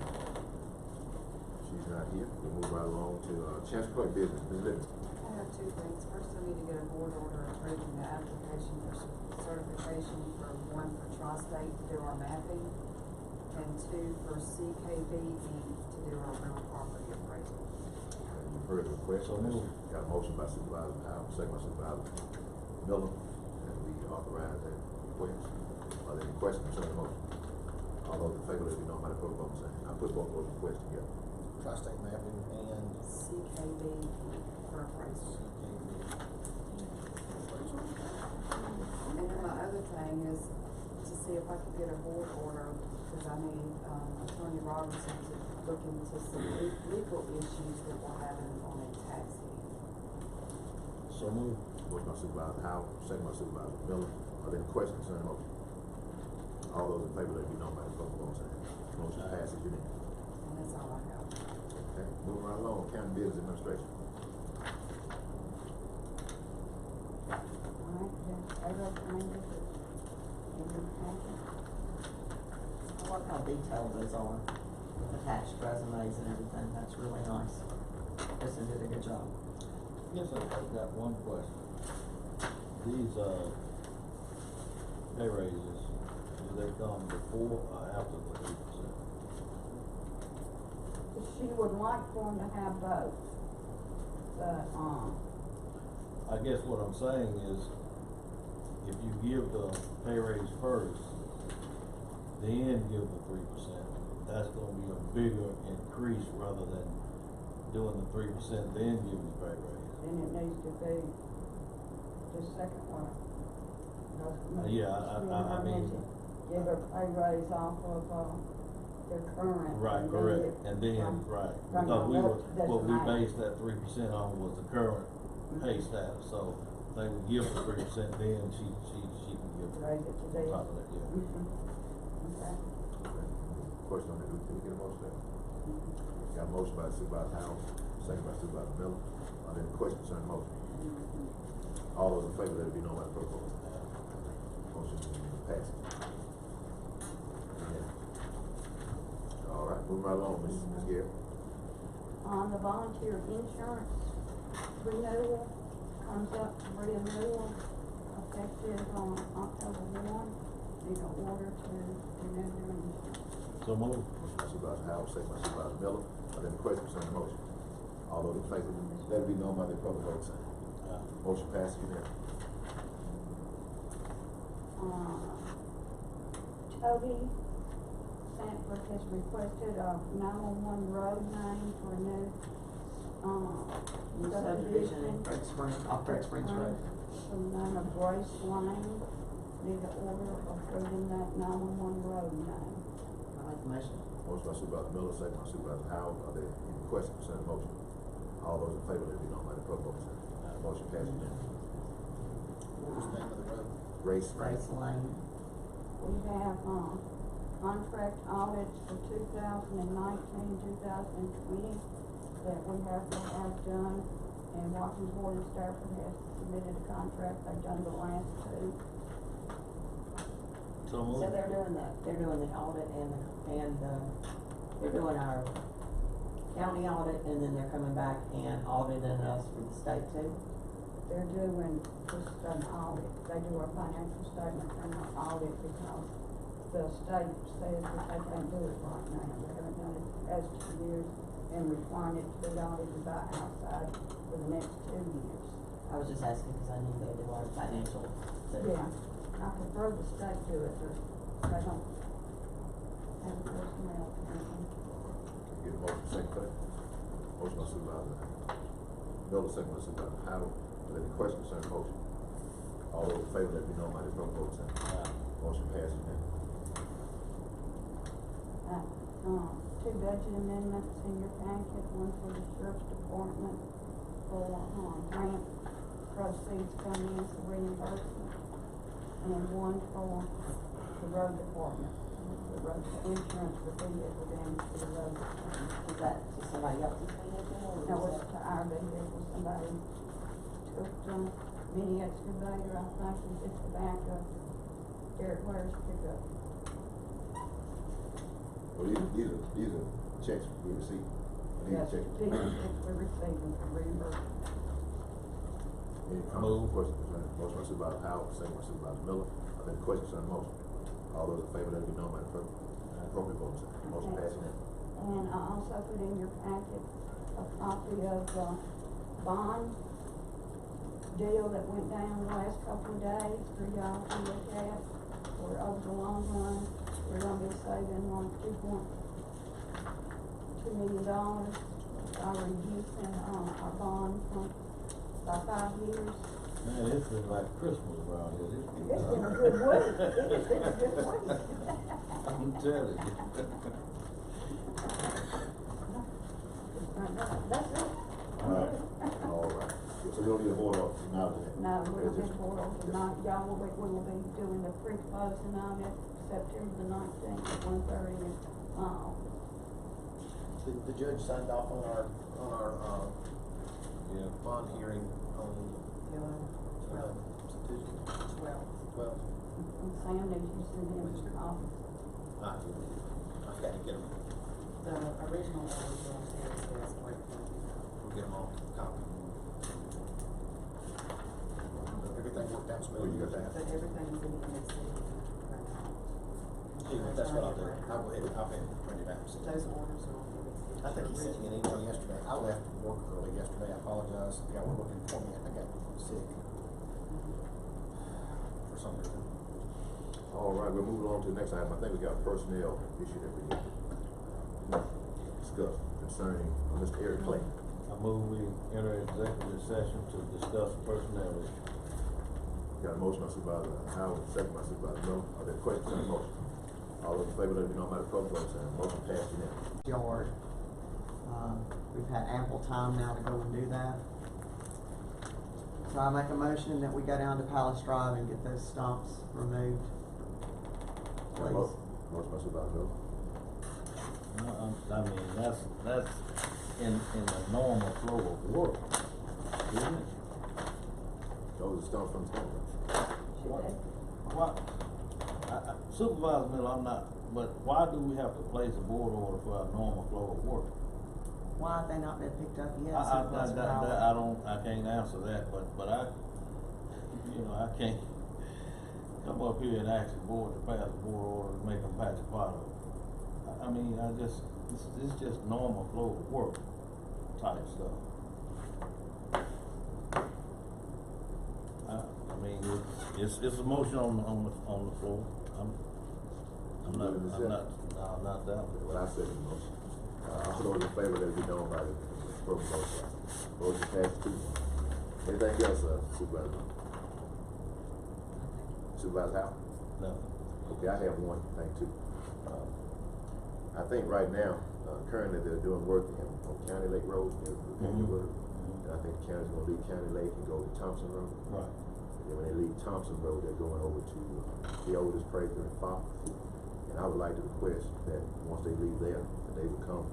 She's not here. We'll move right along to, Chance Clerk business, Ms. Living. I have two things. First, I need to get a board order approving the application for certification for one for Tri-State to do our mapping, and two for CKB to do our real property appraisal. You've heard the request. So moved. Got a motion by Supervisor Howard, second by Supervisor Miller, and we authorize that request. Are there any questions concerning the motion? All those in favor, let it be known by the vote saying. I put both those requests together. Tri-state mapping and CKB for appraisal. And then my other thing is to see if I could get a board order, because I need, Attorney Robinson to look into some legal issues that we're having on a tax lien. So moved. Motion by Supervisor Howard, second by Supervisor Miller. Are there any questions concerning the motion? All those in favor, let it be known by the vote saying. Motion passes unanimously. And that's all I have. Okay, moving right along, County Business Administration. All right, then, I recommend it. I like how detailed those are, with attached resumes and everything, that's really nice. Kristen did a good job. Yes, I've got one question. These, pay raises, do they come before or after the 3%? She would like for them to have both, but, I guess what I'm saying is, if you give the pay raise first, then give the 3%, that's gonna be a bigger increase rather than doing the 3%, then giving the pay raise. then it needs to be the second one. Yeah, I mean. Give her pay raise off of, their current. Right, and then correct, get and then, from- right, from because we the were, left- that's what we right. based that 3% on was the current pay status, so they would give the 3%, then she can give it. Raise it to On this. top of that, yeah. Okay. Question on that, can we get a motion there? Got a motion by Supervisor Howard, second by Supervisor Miller. Are there any questions concerning the motion? All those in favor, let it be known by the clerk. Motion passes. Yeah. All right, moving right along, Ms. Gare. On the volunteer insurance renewal, comes up for renewal effective on October 1. Need an order to renew their insurance. So move. Motion by Supervisor Howard, second by Supervisor Miller. Are there any questions concerning the motion? All those in favor, let it be known by the public vote sign. Motion passes unanimously. Toby Sanford has requested a 911 road name for a new, Subdivision in Fred Springs, off Fred Springs Road. For the name of Grace Lane. Need an order approving that 911 road name. I make the motion. Motion by Supervisor Miller, second by Supervisor Howard. Are there any questions concerning the motion? All those in favor, let it be known by the public vote sign. Motion passes unanimously. What was the name of the road? Grace. Grace Lane. We have, contract audits for 2019, 2020 that we have to have done. And Washington Board of Stafford has submitted a contract. They've done the last two. So move. So they're doing the audit and they're doing our county audit, and then they're coming back and auditing us for the state too. They're doing just an audit. They do our financial statement and our audit because the state says that they can't do it right now. They haven't done it the past 2 years and requiring it to be audited by outside for the next 2 years. I was just asking because I knew they do our financial, so. Yeah, I prefer the state do it, but they don't have the personnel to do it. Get a motion, second by motion by Supervisor Miller, second by Supervisor Howard. Are there any questions concerning the motion? All those in favor, let it be known by the public vote sign. Motion passes unanimously. Two budget amendments in your packet, one for the sheriff's department for, grant proceeds coming in for reimbursement, and one for the road department, the road insurance for vehicle damage to the road department. Is that to somebody else's vehicle or? That is was that- to our vehicle, somebody took the mini excavator, I think, and hit the back of Derek Ware's pickup. Well, these are checks we received. These are Yes, checks. these are checks we're receiving for reimbursement. Any comments or questions concerning the motion by Supervisor Howard, second by Supervisor Miller? Are there any questions on the motion? All those in favor, let it be known by the appropriate vote sign. Motion passes unanimously. And I also put in your packet a copy of the bond deal that went down the last couple of days for y'all to look at. For over the long run, we're gonna be saving like $2.2 million by reducing, our bond from, by 5 years. Man, it's been like Christmas around here. It's been a good week. It's been a good week. I'm telling you. That's it. All right. So we don't need a board of acknowledgement. No, we'll be board tonight, y'all will be, we will be doing the pre-closing on it September the 19th at 1:30 in The judge signed off on our, Yeah. bond hearing on, Tuesday, 12. 12. and Sam needs you to send him his copies. I gotta get them, The original one was downstairs, so that's where it's going to be. we'll get them all copied. Everything worked out accounts Oh, you got that? But everything's in the city right now. Yeah, that's what I'll do. I'll go ahead and print it out and send it. Those orders are on the city. I think he sent me an email yesterday. I left work early yesterday. I apologize. Yeah, we're looking for me and I got sick for some reason. All right, we're moving on to the next item. I think we got a personnel issue that we need to discuss concerning Mr. Eric Clay. I move we enter executive session to discuss personnel issues. Got a motion by Supervisor Howard, second by Supervisor Miller. Are there questions on the motion? All those in favor, let it be known by the public vote sign. Motion passed unanimously. Yard. We've had ample time now to go and do that. So I make a motion that we go down to Palace Drive and get those stumps removed. Please. Motion by Supervisor Miller. I mean, that's in the normal flow of work, isn't it? Those are stumps from the stump. What, Supervisor Miller, I'm not, but why do we have to place a board order for our normal flow of work? Why have they not been picked up yet? I can't answer that, but I can't come up here and ask the board to pass a board order and make them patch a pot of it. I mean, it's just normal flow of work type stuff. I mean, it's a motion on the floor. I'm not down with it. What I said in the motion. For those in favor, let it be known by the public vote sign. Motion passed 2-1. Anything else, Supervisor? Supervisor Howard? No. Okay, I have one thing too. I think right now, currently they're doing work on County Lake Road, they're doing work. And I think the county's gonna leave County Lake and go to Thompson Road. Right. And then when they leave Thompson Road, they're going over to the oldest Prager and Fox. And I would like to request that once they leave there, that they would come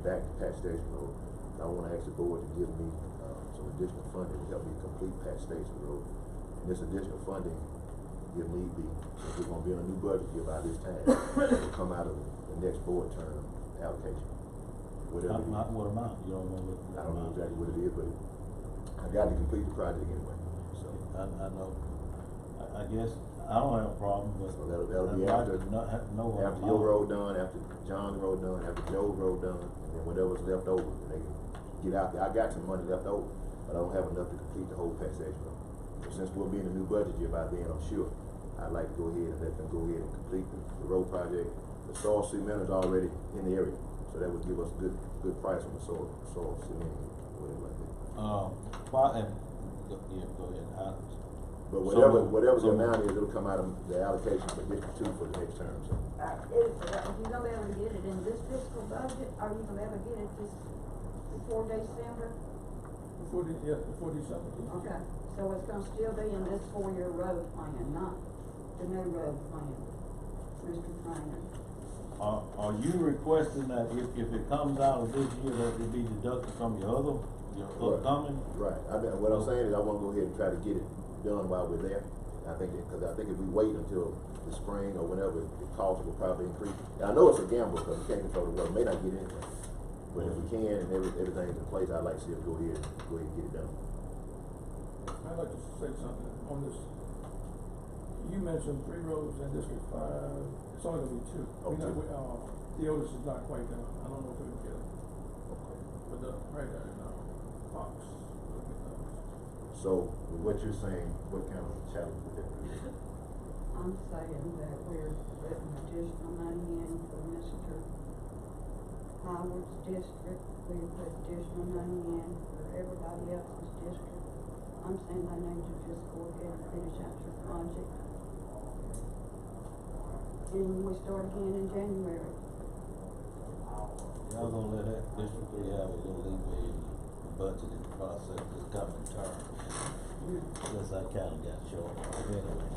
back to Patch Station Road. I wanna ask the board to give me, some additional funding to help me complete Patch Station Road. And this additional funding, if need be, if we're gonna be in a new budget year by this time, it will come out of the next board term allocation. Whatever it is. What amount? You don't know what? I don't know exactly what it is, but I got to complete the project anyway, so. I know. I guess, I don't have a problem, but. So that'll be I'd after, like to not have to know what after your amount. road done, after John's road done, after Joe's road done, and then whatever's left over, and they can get out there. I got some money left over, but I don't have enough to complete the whole Patch Station Road. So since we'll be in a new budget year by then, I'm sure, I'd like to go ahead and let them go ahead and complete the road project. The soil cement is already in the area, so that would give us good price on the soil cement, whatever like that. Go ahead. But whatever So- the amount is, it'll come out of the allocation for District 2 for the next term, so. If you gonna ever get it in this fiscal budget, are you gonna ever get it before December? Before December. Okay, so it's gonna still be in this 4-year road plan, not the new road plan, Mr. Trainer. Are you requesting that if it comes out of this year, that it be deducted from your upcoming? Right, what I'm saying is I wanna go ahead and try to get it done while we're there. I think if we wait until the spring or whenever, the cost will probably increase. And I know it's a gamble, because we can't control the weather, may not get anything. But if we can and everything's in place, I'd like to see us go ahead and get it done. I'd like to say something on this. You mentioned 3 roads in District 5, it's only gonna be 2. Oh, 2. The oldest is not quite done, I don't know if we can get it. Okay. But right there in Fox, we'll get those. So, with what you're saying, what kind of challenge would that be? I'm saying that we're putting additional money in for Mr. Howard's district, we put additional money in for everybody else's district. I'm saying they need to just go ahead and finish out your project. And we start again in January. Y'all gonna let that District 3 have a little leeway in the budgeting process this coming term? Since I kinda got short, but anyway.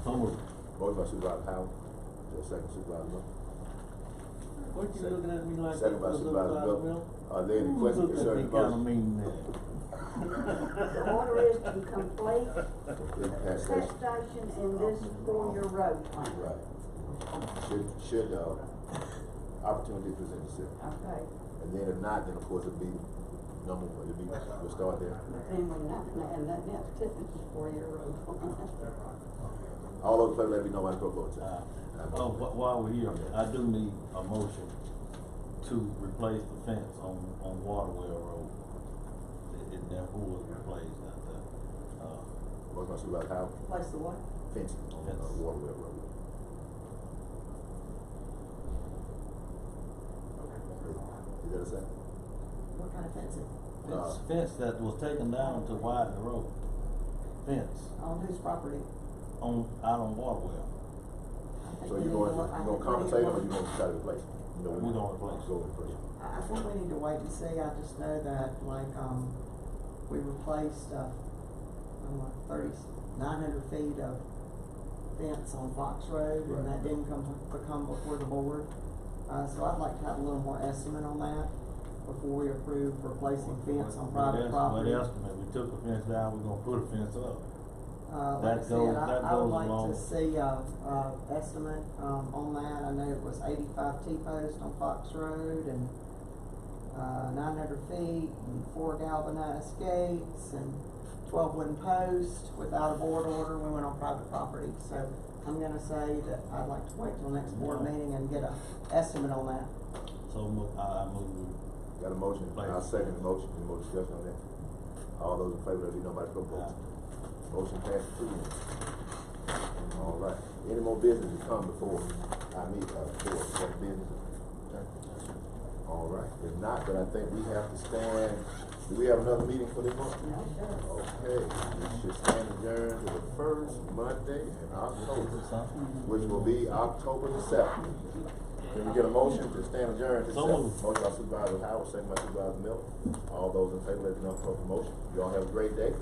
So moved. Motion by Supervisor Howard, second Supervisor Miller. What you looking at me like? Second by Supervisor Miller. Are there any questions concerning the Kinda motion? mean there. The order is to complete Patch Patch Station. Station in this 4-year road plan. Right. Should opportunity present itself. Okay. And then if not, then of course it'd be number, we'll start there. Anyway, and that's typically 4-year-old. All those in favor, let me know by the clerk vote. While we're here, I do need a motion to replace the fence on Waterwell Road. It never was replaced out there. Motion by Supervisor Howard, Place the what? fencing on Fence. Waterwell Road. Is that a second? What kind of fencing? Fence that was taken down to widen the road. Fence On whose property? out on Waterwell. I think So we you need going, to look- I you think gonna we need compensate to them or you look- gonna try to replace them? You know, We gonna replace. Go replace. I think we need to wait and see. I just know that, like, we replaced, 900 feet of fence on Fox Road, and that didn't come before the board. So I'd like to have a little more estimate on that before we approve replacing fence on private property. What estimate? We took the fence down, we're gonna put a fence up. Like I That said, goes- I that would goes like along. to see estimate, on that. I know it was 85 T-posts on Fox Road and, 900 feet and 4 galvanized gates and 12 wooden posts without a board order. We went on private property, so I'm gonna say that I'd like to wait till next board meeting and get a estimate on that. So I move. Got a motion, I'll second the motion, any more discussion on that? All those in favor, let me know by the clerk vote. Motion passes 2-1. All right, any more business to come before I meet, before, what business? All right, if not, then I think we have to stand, do we have another meeting for this month? No, sure. Okay, we should stand adjourned to the first Monday in October, which will be October the 7th. Can we get a motion to stand adjourned to the So 7th? moved. Motion by Supervisor Howard, second by Supervisor Miller. All those in favor, let me know for the motion. You all have a great day.